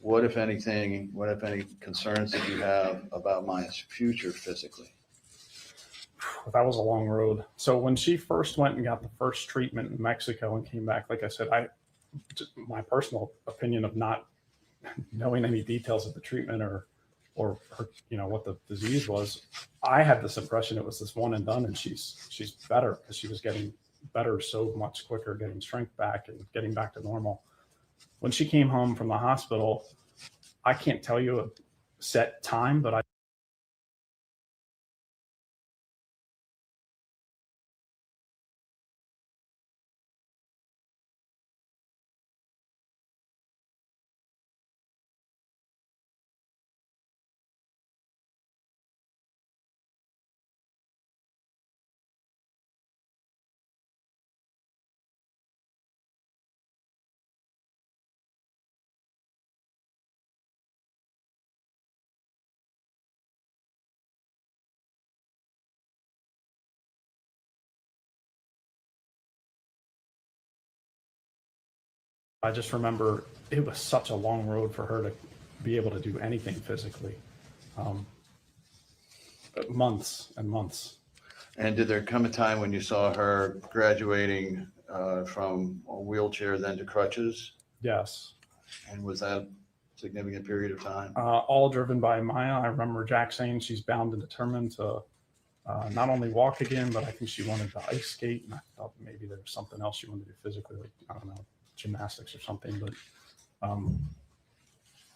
what, if anything, what, if any, concerns did you have about Maya's future physically? That was a long road. So when she first went and got the first treatment in Mexico and came back, like I said, my personal opinion of not knowing any details of the treatment or her, what the disease was, I had this impression it was this one and done, and she's better because she was getting better so much quicker, getting strength back and getting back to normal. When she came home from the hospital, I can't tell you a set time, but I just remember it was such a long road for her to be able to do anything physically. Months and months. And did there come a time when you saw her graduating from a wheelchair then to crutches? Yes. And was that significant period of time? All driven by Maya. I remember Jack saying she's bound and determined to not only walk again, but I think she wanted to ice skate, and I thought maybe there was something else she wanted to do physically, like, I don't know, gymnastics or something. But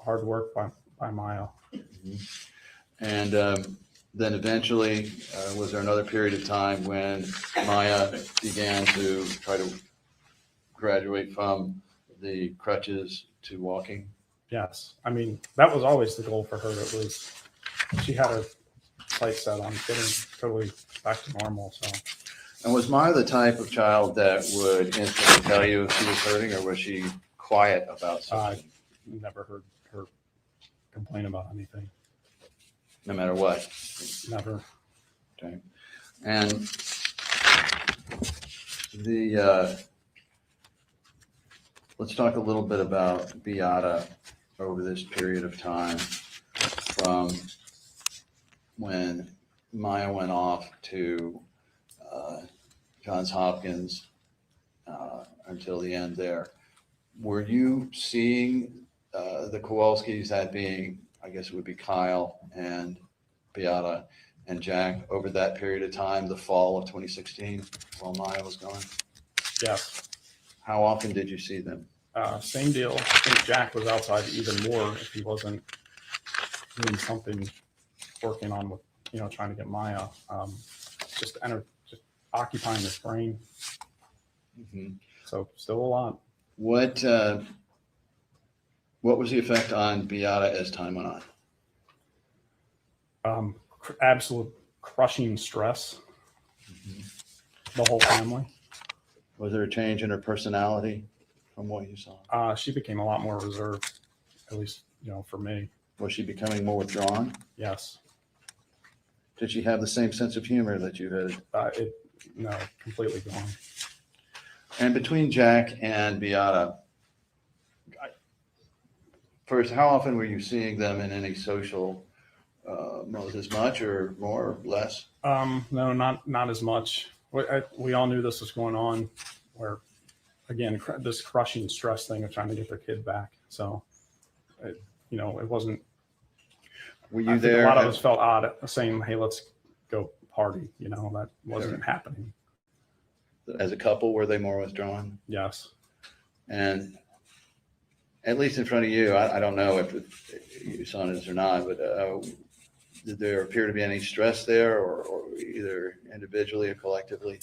hard work by Maya. And then eventually, was there another period of time when Maya began to try to graduate from the crutches to walking? Yes, I mean that was always the goal for her. It was she had her sights set on getting totally back to normal. So, And was Maya the type of child that would instantly tell you if she was hurting, or was she quiet about something? never heard her complain about anything. No matter what? Never. Okay. And the let's talk a little bit about Beata over this period of time from when Maya went off to Johns Hopkins until the end there. Were you seeing the Kowalskis, that being, I guess it would be Kyle and Beata and Jack, over that period of time, the fall of 2016, while Maya was gone? Yes. How often did you see them? Same deal. I think Jack was outside even more if he wasn't doing something, working on with, trying to get Maya, just occupying his brain. Mm-hmm. So still a lot. What was the effect on Beata as time went on? Absolute crushing stress. Mm-hmm. The whole family. Was there a change in her personality from what you saw? She became a lot more reserved, at least, for me. Was she becoming more withdrawn? Yes. Did she have the same sense of humor that you had? No, completely gone. And between Jack and Beata, first, how often were you seeing them in any social modes? As much or more or less? No, not as much. We all knew this was going on, where, again, this crushing stress thing of trying to get their kid back. So, it wasn't. Were you there? A lot of us felt odd saying, "Hey, let's go party." That wasn't happening. As a couple, were they more withdrawn? Yes. And at least in front of you, I don't know if you saw this or not, but did there appear to be any stress there, or either individually or collectively?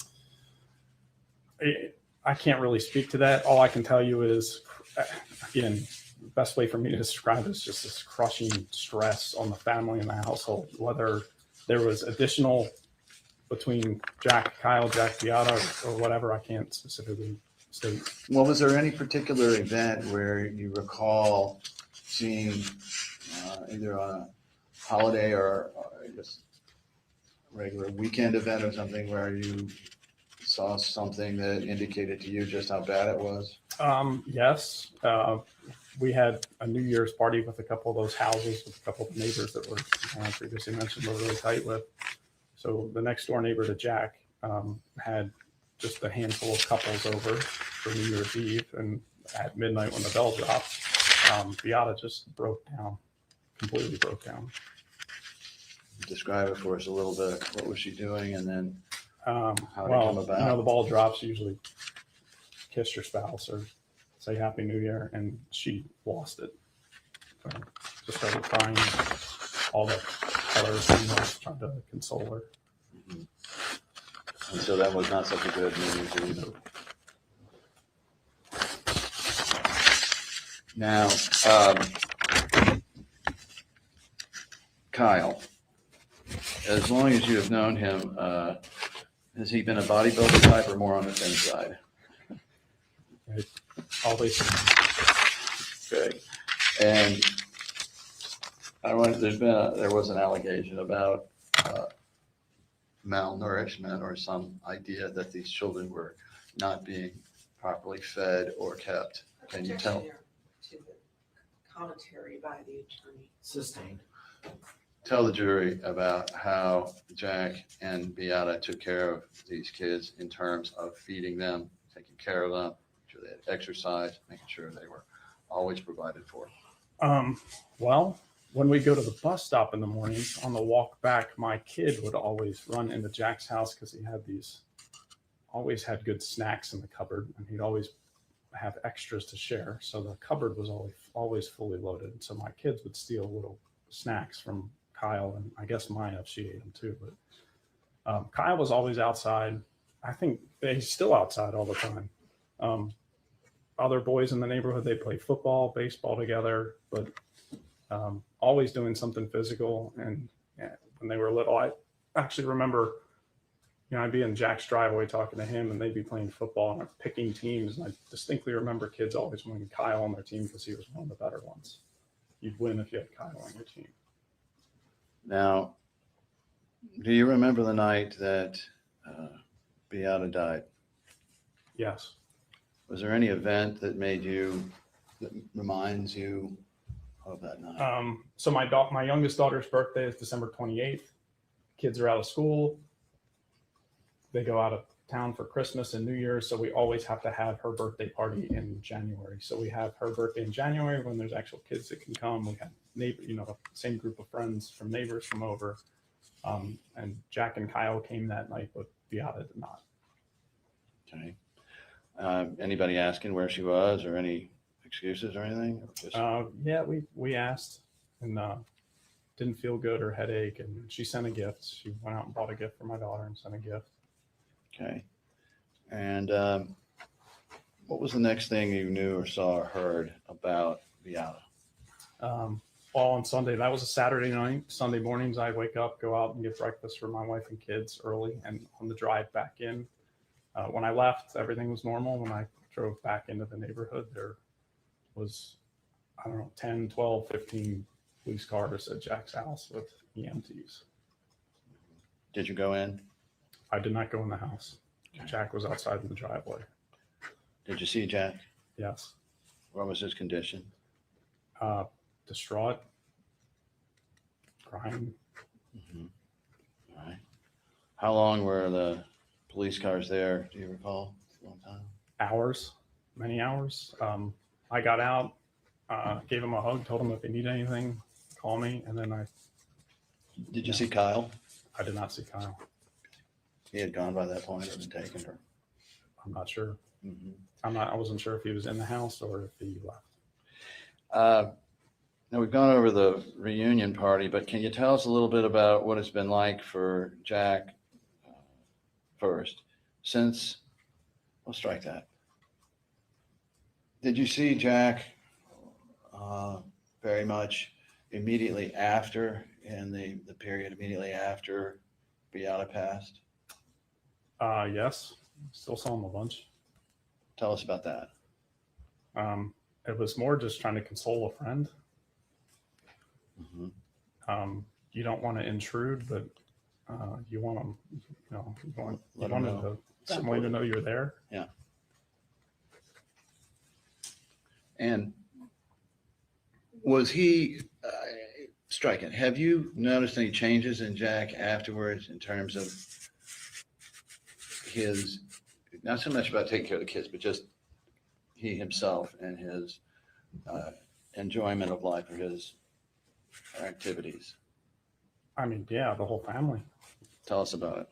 I can't really speak to that. All I can tell you is, again, the best way for me to describe it is just this crushing stress on the family and the household. Whether there was additional between Jack, Kyle, Jack, Beata, or whatever, I can't specifically state. Well, was there any particular event where you recall seeing either on a holiday or just regular weekend event or something where you saw something that indicated to you just how bad it was? Yes. We had a New Year's party with a couple of those houses with a couple of neighbors that were, I previously mentioned, we're really tight with. So the next door neighbor to Jack had just a handful of couples over for New Year's Eve, and at midnight when the bell dropped, Beata just broke down, completely broke down. Describe it for us a little bit. What was she doing, and then how did it come about? The ball drops, usually kiss your spouse or say Happy New Year, and she lost it. So just started crying, all the colors, trying to console her. Mm-hmm. And so that was not such a good news either. Now, Kyle, as long as you have known him, has he been a bodybuilder type or more on the thin side? Always. Okay. And there was an allegation about malnourishment or some idea that these children were not being properly fed or kept. Can you tell? To the commentary by the attorney. Sustained. Tell the jury about how Jack and Beata took care of these kids in terms of feeding them, taking care of them, making sure they had exercise, making sure they were always provided for. Well, when we go to the bus stop in the mornings on the walk back, my kid would always run into Jack's house because he had always had good snacks in the cupboard, and he'd always have extras to share. So the cupboard was always fully loaded. So my kids would steal little snacks from Kyle, and I guess Maya, she ate them too. But Kyle was always outside. I think he's still outside all the time. Other boys in the neighborhood, they play football, baseball together, but always doing something physical. And when they were little, I actually remember, I'd be in Jack's driveway talking to him, and they'd be playing football and picking teams. And I distinctly remember kids always wanting Kyle on their team because he was one of the better ones. You'd win if you had Kyle on your team. Now, do you remember the night that Beata died? Yes. Was there any event that reminds you of that night? So my youngest daughter's birthday is December 28th. Kids are out of school. They go out of town for Christmas and New Year's, so we always have to have her birthday party in January. So we have her birthday in January when there's actual kids that can come. We have the same group of friends from neighbors from over. And Jack and Kyle came that night, but Beata did not. Okay. Anybody asking where she was, or any excuses or anything? Or just... Yeah, we asked, and didn't feel good or headache, and she sent a gift. She went out and bought a gift for my daughter and sent a gift. Okay. And what was the next thing you knew or saw or heard about Beata? All on Sunday. That was a Saturday night. Sunday mornings, I wake up, go out and get breakfast for my wife and kids early, and on the drive back in, when I left, everything was normal. When I drove back into the neighborhood, there was, 10, 12, 15 police cars at Jack's house with EMTs. Did you go in? I did not go in the house. Jack was outside in the driveway. Did you see Jack? Yes. What was his condition? Distraught, crying. Mm-hmm. All right. How long were the police cars there? Do you recall? A long time. Hours, many hours. I got out, gave him a hug, told him if they need anything, call me, and then Did you see Kyle? I did not see Kyle. He had gone by that point or been taken, or I'm not sure. mm-hmm. I wasn't sure if he was in the house or if he left. Now we've gone over the reunion party, but can you tell us a little bit about what it's been like for Jack first? Since, we'll strike that. Did you see Jack very much immediately after, in the period immediately after Beata passed? Yes, still saw him a bunch. Tell us about that. It was more just trying to console a friend. Mm-hmm. You don't want to intrude, but you want them, you want Let them them know. someone to know you're there. Yeah. And was he striking? Have you noticed any changes in Jack afterwards in terms of his, not so much about taking care of the kids, but just he himself and his enjoyment of life or his activities? I mean, yeah, the whole family. Tell us about it.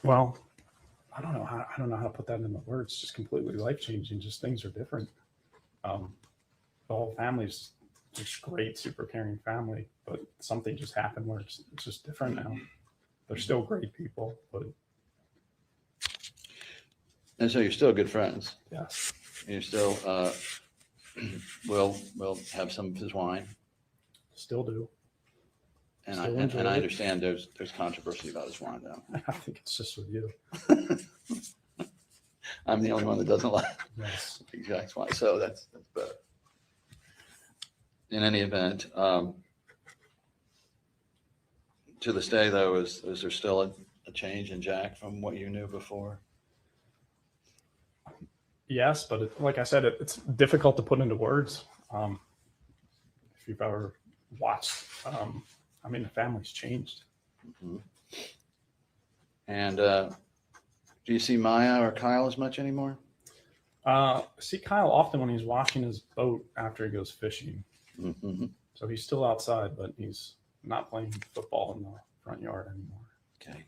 Well, I don't know how to put that into words. Just completely life changing. Just things are different. The whole family's just great, super caring family, but something just happened where it's just different now. They're still great people, but And so you're still good friends. yes, And you're still will have some of his wine. still do. And Still I enjoy it. understand there's controversy about his wine though. I think it's just with you. I'm the only one that doesn't like Yes. Jack's wine, so that's better. In any event, to this day though, is there still a change in Jack from what you knew before? Yes, but like I said, it's difficult to put into words. If you've ever watched, the family's changed. Mm-hmm. And do you see Maya or Kyle as much anymore? See Kyle often when he's washing his boat after he goes fishing. Mhm. So he's still outside, but he's not playing football in the front yard anymore. Okay.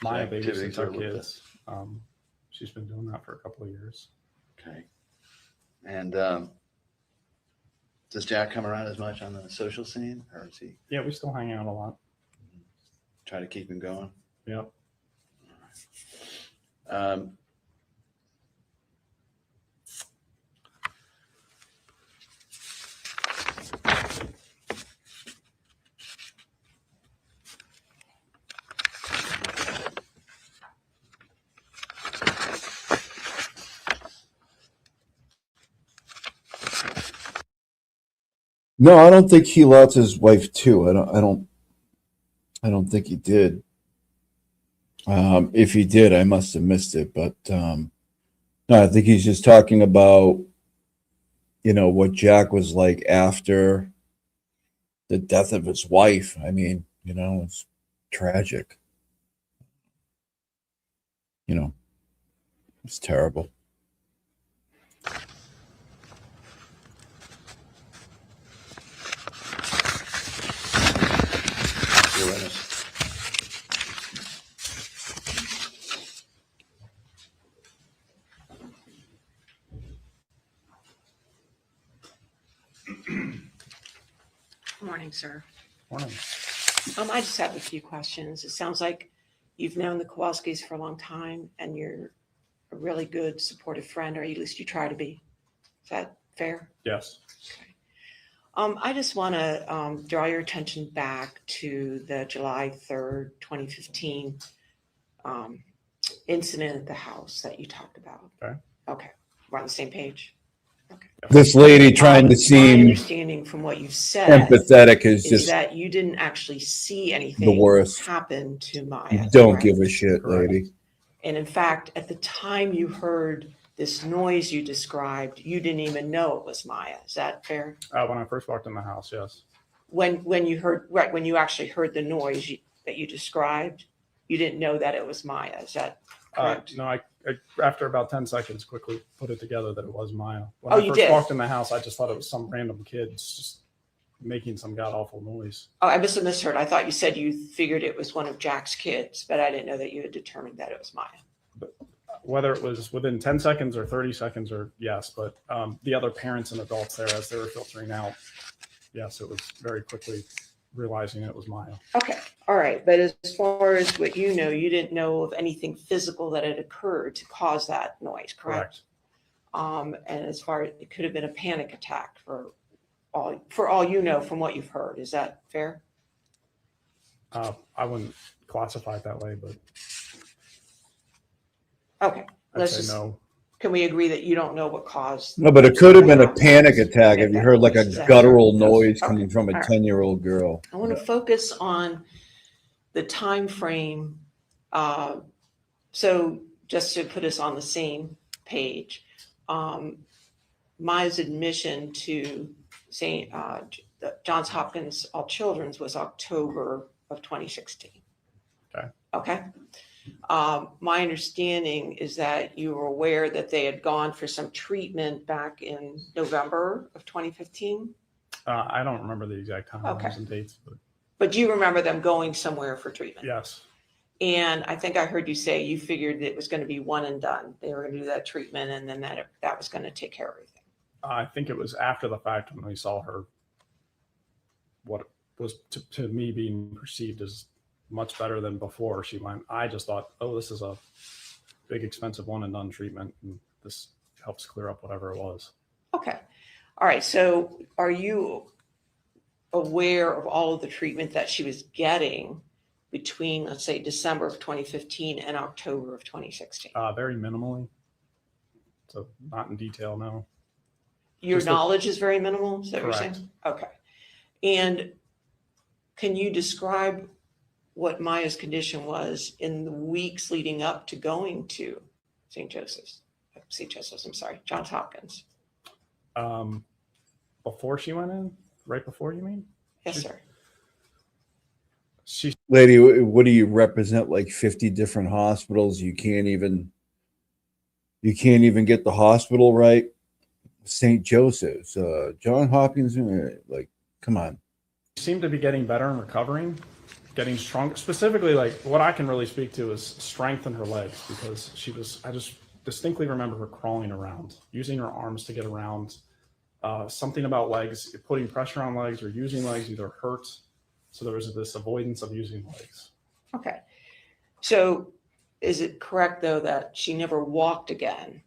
Maya Activities babysits are our a little bit- kids. She's been doing that for a couple of years. Okay. And does Jack come around as much on the social scene, or is he Yeah, we still hang out a lot. try to keep him going? Yep. Um, No, I don't think he lost his wife too. I don't think he did. If he did, I must have missed it. But no, I think he's just talking about, what Jack was like after the death of his wife. I mean, it's tragic. It's terrible. Your witness. Morning, sir. Morning. I just have a few questions. It sounds like you've known the Kowalskis for a long time and you're a really good supportive friend, or at least you try to be. Is that fair? Yes. I just want to draw your attention back to the July 3rd, 2015 incident at the house that you talked about. Okay. Okay. We're on the same page. This lady trying to My seem understanding from what you've said empathetic is is just that you didn't actually see anything the worst. happen to Maya. Don't correct? give a shit, lady. And in fact, at the time you heard this noise you described, you didn't even know it was Maya. Is that fair? When I first walked in the house, yes. When you heard, right, when you actually heard the noise that you described, you didn't know that it was Maya. Is that correct? No, I after about 10 seconds, quickly put it together that it was Maya. When Oh, I you first did? walked in the house, I just thought it was some random kid just making some god awful noise. Oh, I must have misheard. I thought you said you figured it was one of Jack's kids, but I didn't know that you had determined that it was Maya. Whether it was within 10 seconds or 30 seconds or yes, but the other parents and adults there, as they were filtering out, yes, it was very quickly realizing it was Maya. Okay, all right. But as far as what you know, you didn't know of anything physical that had occurred to cause that noise, correct? And as far as it could have been a panic attack for all you know from what you've heard. Is that fair? I wouldn't classify it that way, but Okay, I'd let's say just, no. can we agree that you don't know what caused? No, but it could have been a that panic noise? attack Get if you that heard like a noise. Is that guttural fair? noise Yes. coming from a All right. 10-year-old girl. I want to focus on the time frame. So just to put us on the same page, Maya's admission to St. Johns Hopkins All Children's was October of 2016. Okay. Okay. My understanding is that you were aware that they had gone for some treatment back in November of 2015. I don't remember the exact timelines Okay. and dates, but But do you remember them going somewhere for treatment? yes. And I think I heard you say you figured it was going to be one and done. They were going to do that treatment and then that was going to take care of everything. I think it was after the fact when we saw her, what was to me being perceived as much better than before she went. I just thought, oh, this is a big, expensive one and done treatment, and this helps clear up whatever it was. Okay. All right. So are you aware of all of the treatment that she was getting between, let's say, December of 2015 and October of 2016? Very minimally. So not in detail, no. Your just the- knowledge is very minimal, is that what you're Correct. saying? Okay. And can you describe what Maya's condition was in the weeks leading up to going to Johns Hopkins? Before she went in? Right before, you mean? Yes, sir. She Lady, what do you represent? Like 50 different hospitals? You can't even You can't even get the hospital right. St. Joseph's, John Hopkins, like, come on. She seemed to be getting better and recovering, getting stronger. Specifically, like what I can really speak to is strength in her legs, because I just distinctly remember her crawling around, using her arms to get around. Something about legs, putting pressure on legs or using legs either hurt. So there was this avoidance of using legs. Okay. So is it correct, though, that she never walked again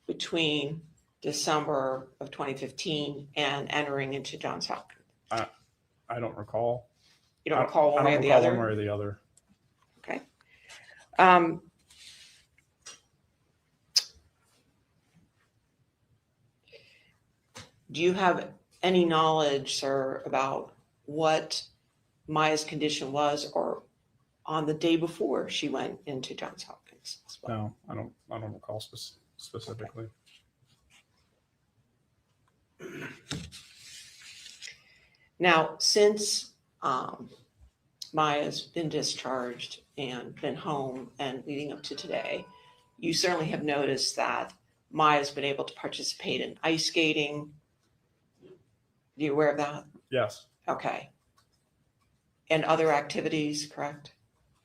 between December of 2015 and entering into Johns Hopkins? I don't recall. You don't recall one I way don't or the recall other? one way or the other. Okay. Do you have any knowledge, sir, about what Maya's condition was, or on the day before she went into Johns Hopkins? No, I don't recall specifically. Now, since Maya's been discharged and been home and leading up to today, you certainly have noticed that Maya's been able to participate in ice skating. Are you aware of that? Yes. Okay. And other activities, correct?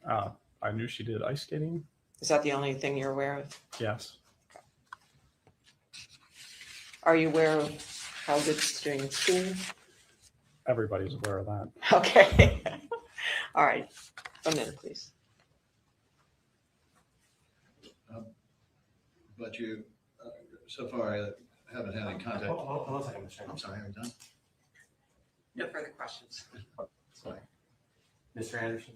I knew she did ice skating. Is that the only thing you're aware of? Yes. Are you aware of how good she's doing in school? Everybody's aware of that. Okay. All right. 1 minute, please. But you, so far, I haven't had any contact. Hold on a second, Mr. I'm sorry, are we done? No further questions. Sorry, Mr. Anderson?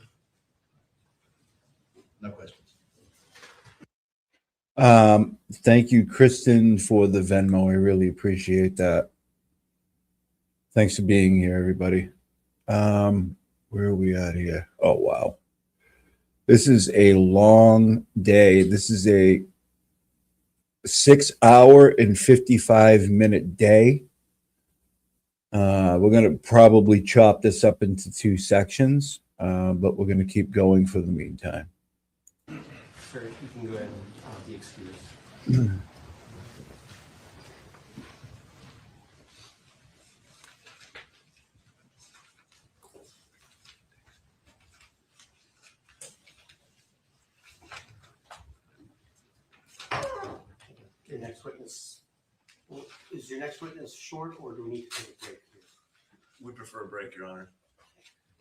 no questions. Thank you, Kristen, for the Venmo. I really appreciate that. Thanks for being here, everybody. Where are we at here? Oh, wow. This is a long day. This is a 6 hour and 55-minute day. We're going to probably chop this up into 2 sections, but we're going to keep going for the meantime. Sir, you can go ahead and be excused. Your next witness, is your next witness short, or do we need to take a break here? We prefer a break, Your Honor.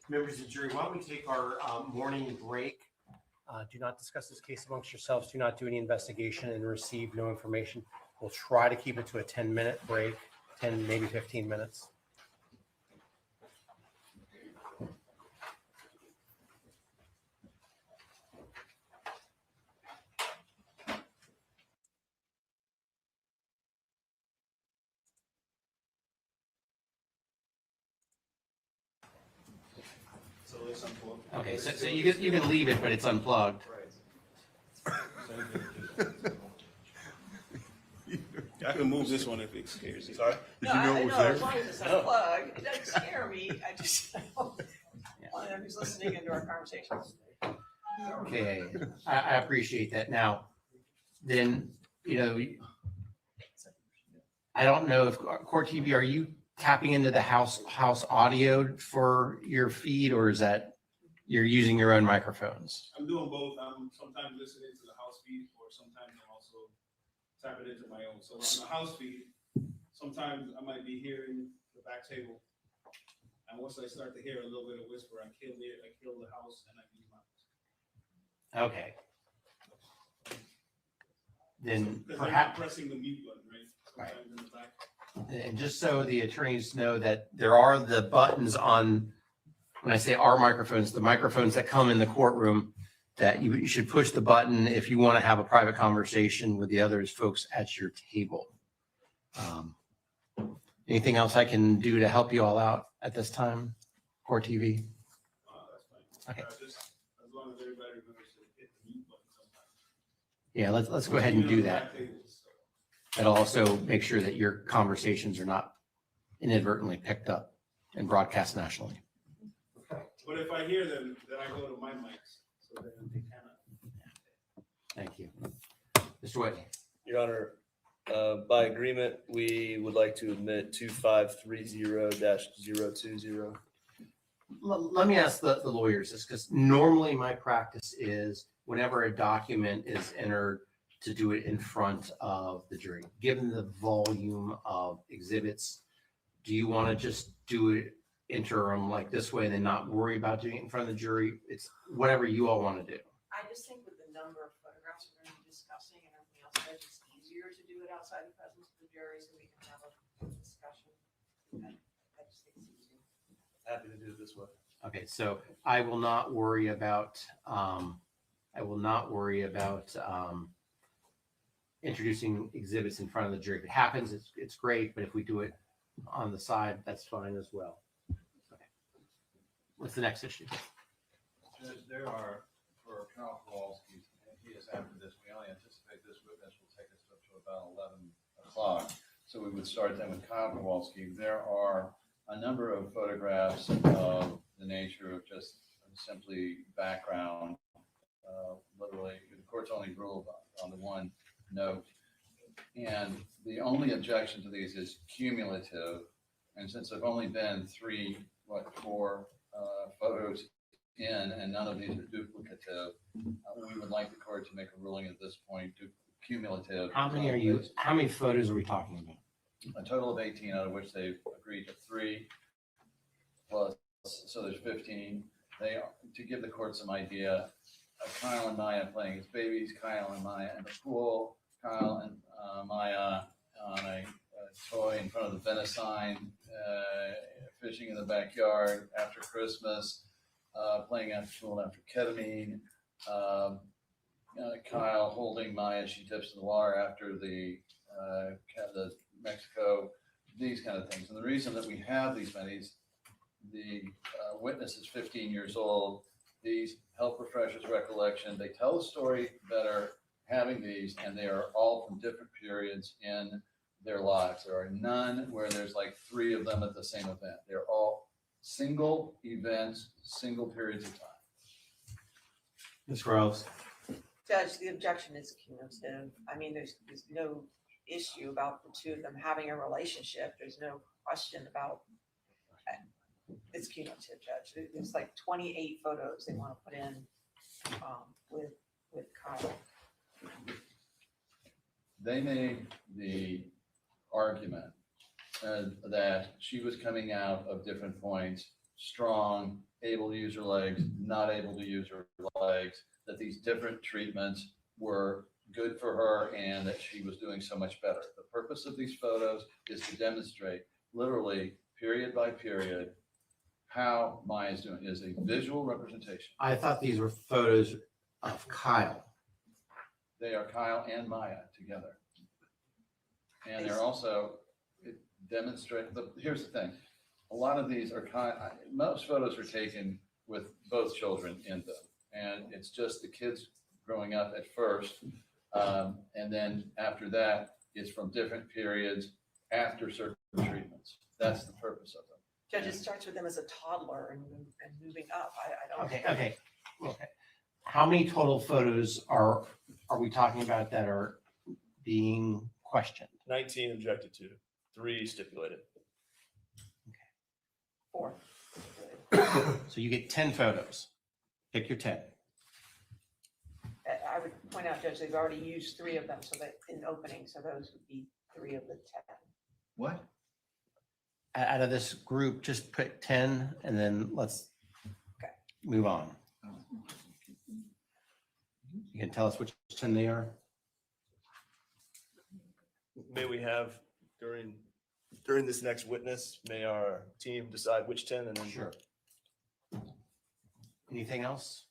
Members of the jury, why don't we take our morning break? Do not discuss this case amongst yourselves. Do not do any investigation and receive no information. We'll try to keep it to a 10-minute break, 10, maybe 15 minutes. Okay, so you can leave it, but it's unplugged. I can move this one if it scares you. Sorry? Did you know it was there? As long as it's unplugged, it doesn't scare me. I just want to know who's listening into our conversations. Okay, I appreciate that. Now, then, I don't know if Court TV, are you tapping into the house audio for your feed, or is that you're using your own microphones? I'm doing both. I'm sometimes listening to the house feed, or sometimes I'm also tapping into my own. So on the house feed, sometimes I might be hearing the back table, and once I start to hear a little bit of whisper, I kill the house, and I use my house. Okay. Then Because I'm perhaps, pressing the mute button, right? Sometimes in the back. and just so the attorneys know that there are the buttons on, when I say our microphones, the microphones that come in the courtroom, that you should push the button if you want to have a private conversation with the others folks at your table. Anything else I can do to help you all out at this time, Core TV? That's fine. Okay. Just as long as everybody remembers to hit the mute button sometimes. Yeah, let's go ahead and do that. That'll also make sure that your conversations are not inadvertently picked up and broadcast nationally. But if I hear them, then I go to my mics, so then they cannot. Thank you. Mr. Whitney. Your Honor, by agreement, we would like to admit 2530-020. Let me ask the lawyers this, because normally my practice is whenever a document is entered to do it in front of the jury. Given the volume of exhibits, do you want to just do it interim like this way and then not worry about doing it in front of the jury? It's whatever you all want to do. I just think with the number of photographs we're going to be discussing and everything else, it's just easier to do it outside the presence of the jury so we can have a discussion. I just think it's easier. Happy to do it this way. Okay, so I will not worry about, introducing exhibits in front of the jury. If it happens, it's great, but if we do it on the side, that's fine as well. Okay. What's the next issue? There are, for Colonel Kowalski, and he is after this, we only anticipate this witness will take us up to about 11 o'clock. So we would start then with Colonel Kowalski. There are a number of photographs of the nature of just simply background. Literally, the court's only ruled on the one note. And the only objection to these is cumulative. And since there've only been four photos in, and none of these are duplicative, we would like the court to make a ruling at this point, cumulative. How many photos are we talking about? A total of 18, out of which they've agreed to 3 plus, so there's 15. To give the court some idea, Kyle and Maya playing as babies, Kyle and Maya in the pool, Kyle and Maya on a toy in front of the Venice sign, fishing in the backyard after Christmas, playing after school after ketamine, Kyle holding Maya as she dips in the water after the Mexico, these kind of things. And the reason that we have these many, the witness is 15 years old. These help refresh his recollection. They tell the story better having these, and they are all from different periods in their lives. There are none where there's like 3 of them at the same event. They're all single events, single periods of time. Ms. Groves. Judge, the objection is cumulative. I mean, there's no issue about the 2 of them having a relationship. There's no question about it's cumulative, Judge. There's like 28 photos they want to put in with Kyle. They made the argument that she was coming out of different points, strong, able to use her legs, not able to use her legs, that these different treatments were good for her and that she was doing so much better. The purpose of these photos is to demonstrate literally period by period how Maya is doing. It is a visual representation. I thought these were photos of Kyle. They are Kyle and Maya together. And they're also, it demonstrate, here's the thing. A lot of these are most photos are taken with both children in them. And it's just the kids growing up at first. And then after that, it's from different periods after certain treatments. That's the purpose of them. Judge, it starts with them as a toddler and moving up. I don't. Okay. How many total photos are we talking about that are being questioned? 19 objected to, 3 stipulated. 4. So you get 10 photos. Pick your 10. I would point out, Judge, they've already used 3 of them, so that in opening, so those would be 3 of the 10. What? Out of this group, just pick 10 and then let's move on. You can tell us which 10 they are? May we have, during this next witness, may our team decide which 10 and then. Sure. Anything else?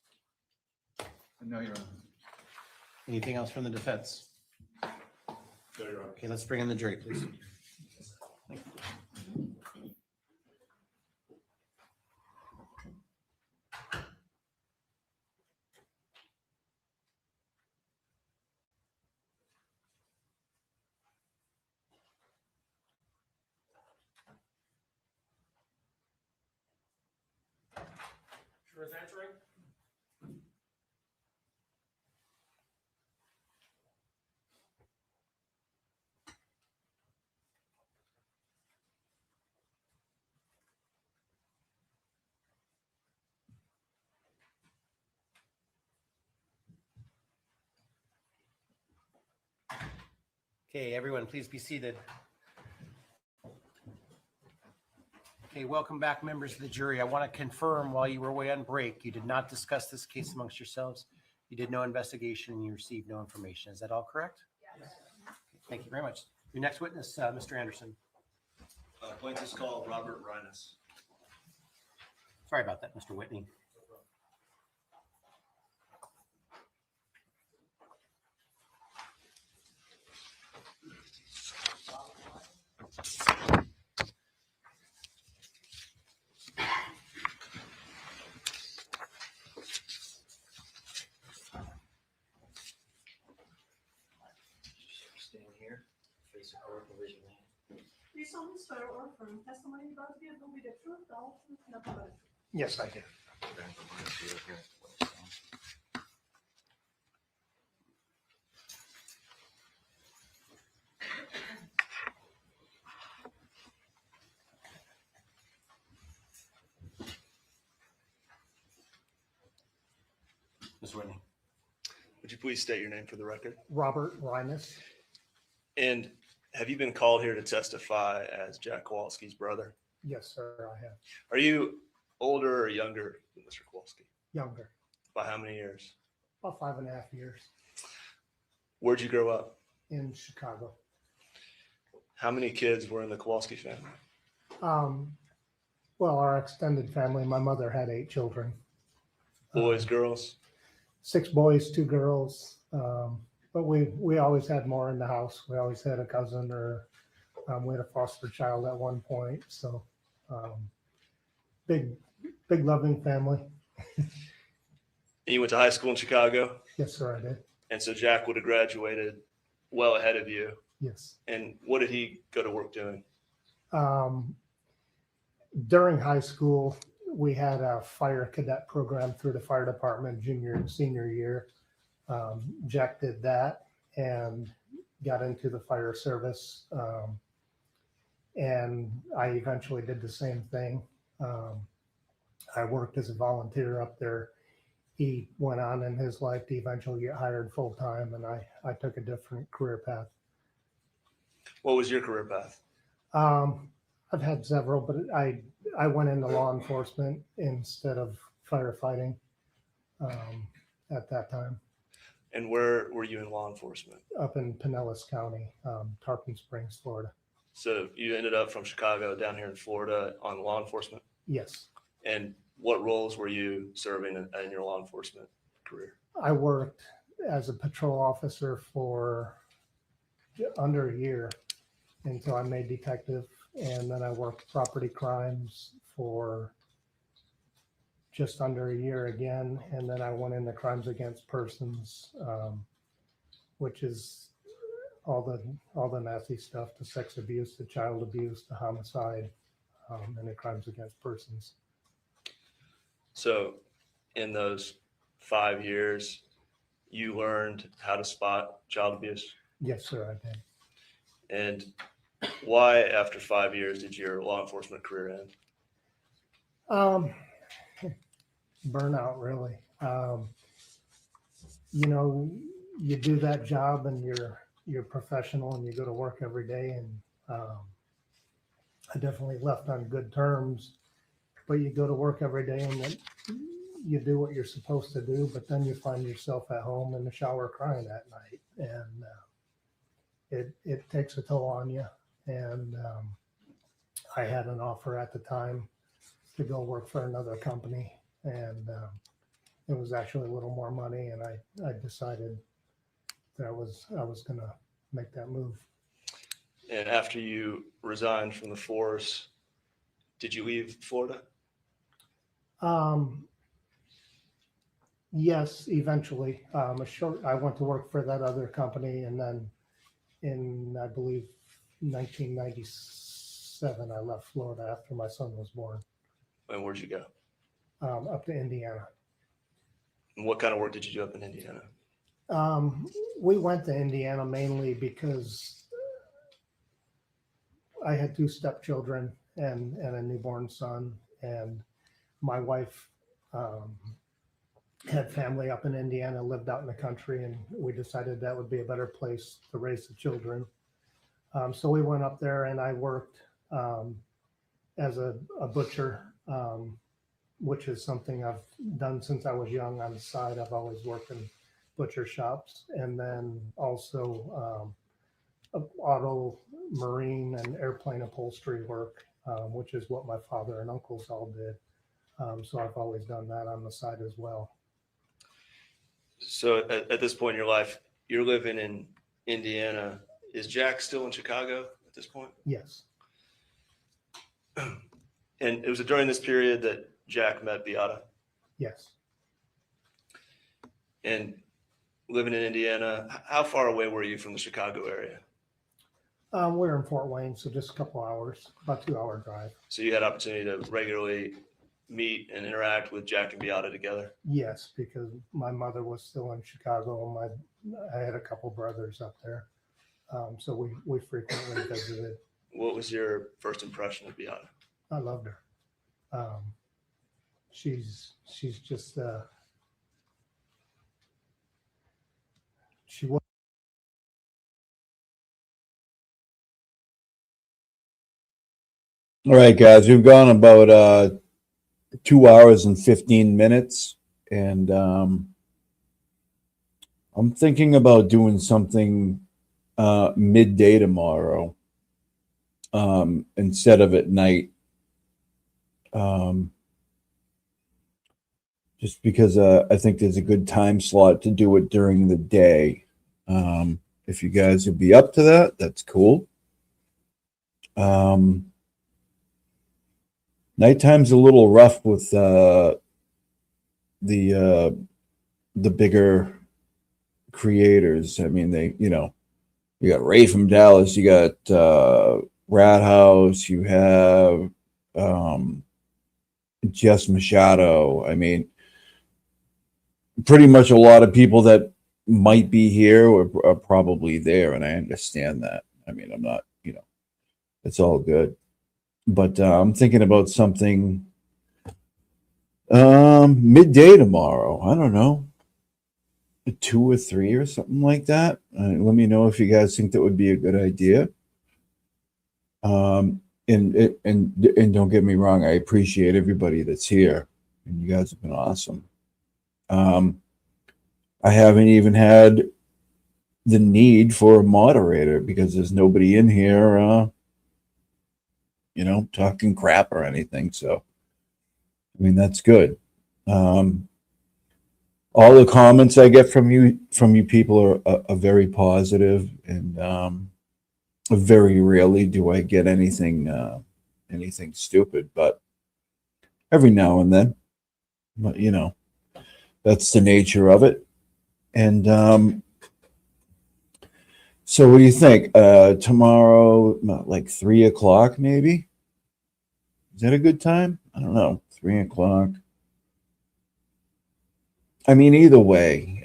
No, Your Honor. Anything else from the defense? There you are. Okay, let's bring in the jury, please. Jurors entering. Okay, everyone, please be seated. Okay, welcome back, members of the jury. I want to confirm while you were away on break, you did not discuss this case amongst yourselves. You did no investigation and you received no information. Is that all correct? Yes. Thank you very much. Your next witness, Mr. Anderson. Plaintiff's call Robert Reines. Sorry about that, Mr. Whitney. Stand here, face the court, and raise your hand. Do you solemnly swear or affirm testimony you're about to give will be the truth, the whole truth, and nothing but the truth? Yes, I do. Ms. Whitney. Would you please state your name for the record? Robert Reines. And have you been called here to testify as Jack Kowalski's brother? Yes, sir, I have. Are you older or younger than Mr. Kowalski? Younger, By how many years? about 5.5 years Where'd you grow up? in Chicago. How many kids were in the Kowalski family? Well, our extended family, my mother had 8 children. Boys, girls? 6 boys, 2 girls. But we always had more in the house. We always had a cousin or we had a foster child at one point. So big loving family. And you went to high school in Chicago? Yes, sir, I did. And so Jack would have graduated well ahead of you. Yes. And what did he go to work doing? During high school, we had a fire cadet program through the fire department junior and senior year. Jack did that and got into the fire service. And I eventually did the same thing. I worked as a volunteer up there. He went on in his life to eventually get hired full time, and I took a different career path. What was your career path? I've had several, but I went into law enforcement instead of firefighting at that time. And where were you in law enforcement? Up in Pinellas County, Tarpon Springs, Florida. So you ended up from Chicago down here in Florida on law enforcement? Yes. And what roles were you serving in your law enforcement career? I worked as a patrol officer for under a year until I made detective. And then I worked property crimes for just under a year again. And then I went into crimes against persons, which is all the nasty stuff, the sex abuse, the child abuse, the homicide, and the crimes against persons. So in those 5 years, you learned how to spot child abuse? Yes, sir, I did. And why, after 5 years, did your law enforcement career end? Burnout, really. You do that job and you're professional and you go to work every day. And I definitely left on good terms, but you go to work every day and then you do what you're supposed to do, but then you find yourself at home in the shower crying at night, and it takes a toll on you. And I had an offer at the time to go work for another company, and it was actually a little more money, and I decided that I was going to make that move. And after you resigned from the force, did you leave Florida? Yes, eventually. I went to work for that other company, and then in, I believe, 1997, I left Florida after my son was born. And where'd you go? Up to Indiana. And what kind of work did you do up in Indiana? We went to Indiana mainly because I had 2 stepchildren and a newborn son, and my wife had family up in Indiana, lived out in the country, and we decided that would be a better place to raise the children. So we went up there and I worked as a butcher, which is something I've done since I was young on the side. I've always worked in butcher shops, and then also auto, marine, and airplane upholstery work, which is what my father and uncles all did. So I've always done that on the side as well. So at this point in your life, you're living in Indiana. Is Jack still in Chicago at this point? Yes. And it was during this period that Jack met Beata. Yes. And living in Indiana, how far away were you from the Chicago area? We're in Fort Wayne, so just a couple hours, about 2-hour drive. So you had opportunity to regularly meet and interact with Jack and Beata together? Yes, because my mother was still in Chicago, and I had a couple brothers up there, so we frequently visited. What was your first impression of Beata? I loved her. She's just she was. All right, guys, we've gone about 2 hours and 15 minutes, and I'm thinking about doing something midday tomorrow instead of at night. Just because I think there's a good time slot to do it during the day. If you guys would be up to that, that's cool. Nighttime's a little rough with the bigger creators. I mean, you got Ray from Dallas, you got Rat House, you have Jess Machado. I mean, pretty much a lot of people that might be here are probably there, and I understand that. I mean, I'm not, it's all good. But I'm thinking about something midday tomorrow. I don't know, 2 or 3 or something like that. Let me know if you guys think that would be a good idea. And don't get me wrong, I appreciate everybody that's here, and you guys have been awesome. I haven't even had the need for a moderator because there's nobody in here talking crap or anything. So, I mean, that's good. All the comments I get from you people are very positive, and very rarely do I get anything stupid, but every now and then. But that's the nature of it. And so what do you think? Tomorrow, like 3 o'clock, maybe? Is that a good time? I don't know. 3 o'clock. I mean, either way,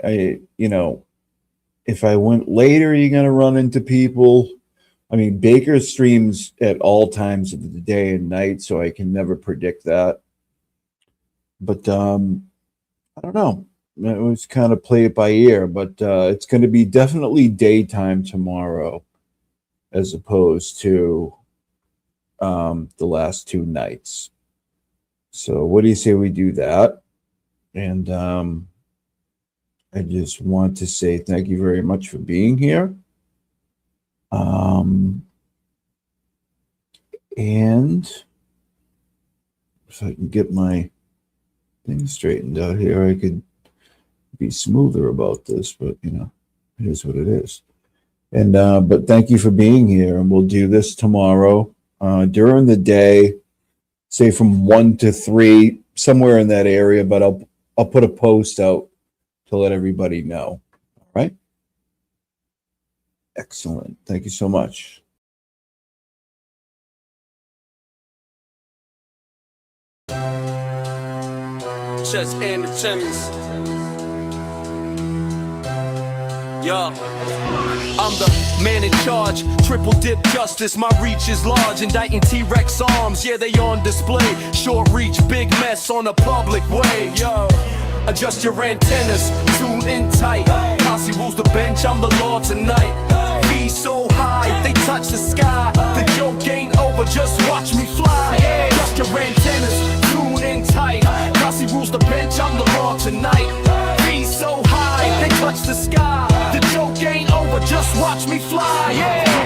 if I went later, you're going to run into people. I mean, Baker streams at all times of the day and night, so I can never predict that. But I don't know. It was kind of play it by ear, but it's going to be definitely daytime tomorrow as opposed to the last 2 nights. So what do you say we do that? And I just want to say thank you very much for being here. And if I can get my thing straightened out here, I could be smoother about this, but it is what it is. And but thank you for being here, and we'll do this tomorrow during the day, say from 1 to 3, somewhere in that area, but I'll put a post out to let everybody know. All right? Excellent. Thank you so much. Chess and the Timmons. Yo, I'm the man in charge, triple dip justice, my reach is large, indicting T-Rex arms, yeah they on display, short reach, big mess on a public way, yo. Adjust your antennas, tune in tight, Cossy rules the bench, I'm the law tonight. Be so high, they touch the sky. The joke ain't over, just watch me fly. Adjust your antennas, tune in tight. Cossy rules the bench, I'm the law tonight. Be so high, they touch the sky. The joke ain't over, just watch me fly.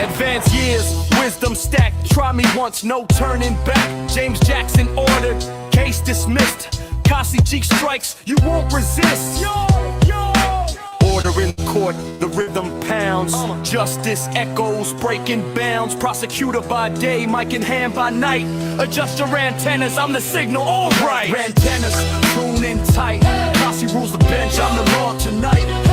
Advanced years, wisdom stacked. Try me once, no turning back. James Jackson ordered, case dismissed. Cossy cheek strikes, you won't resist. Order in court, the rhythm pounds. Justice echoes, breaking bounds. Prosecutor by day, mic in hand by night. Adjust your antennas, I'm the signal, alright. Antennas, tune in tight. Cossy rules the bench, I'm the law tonight.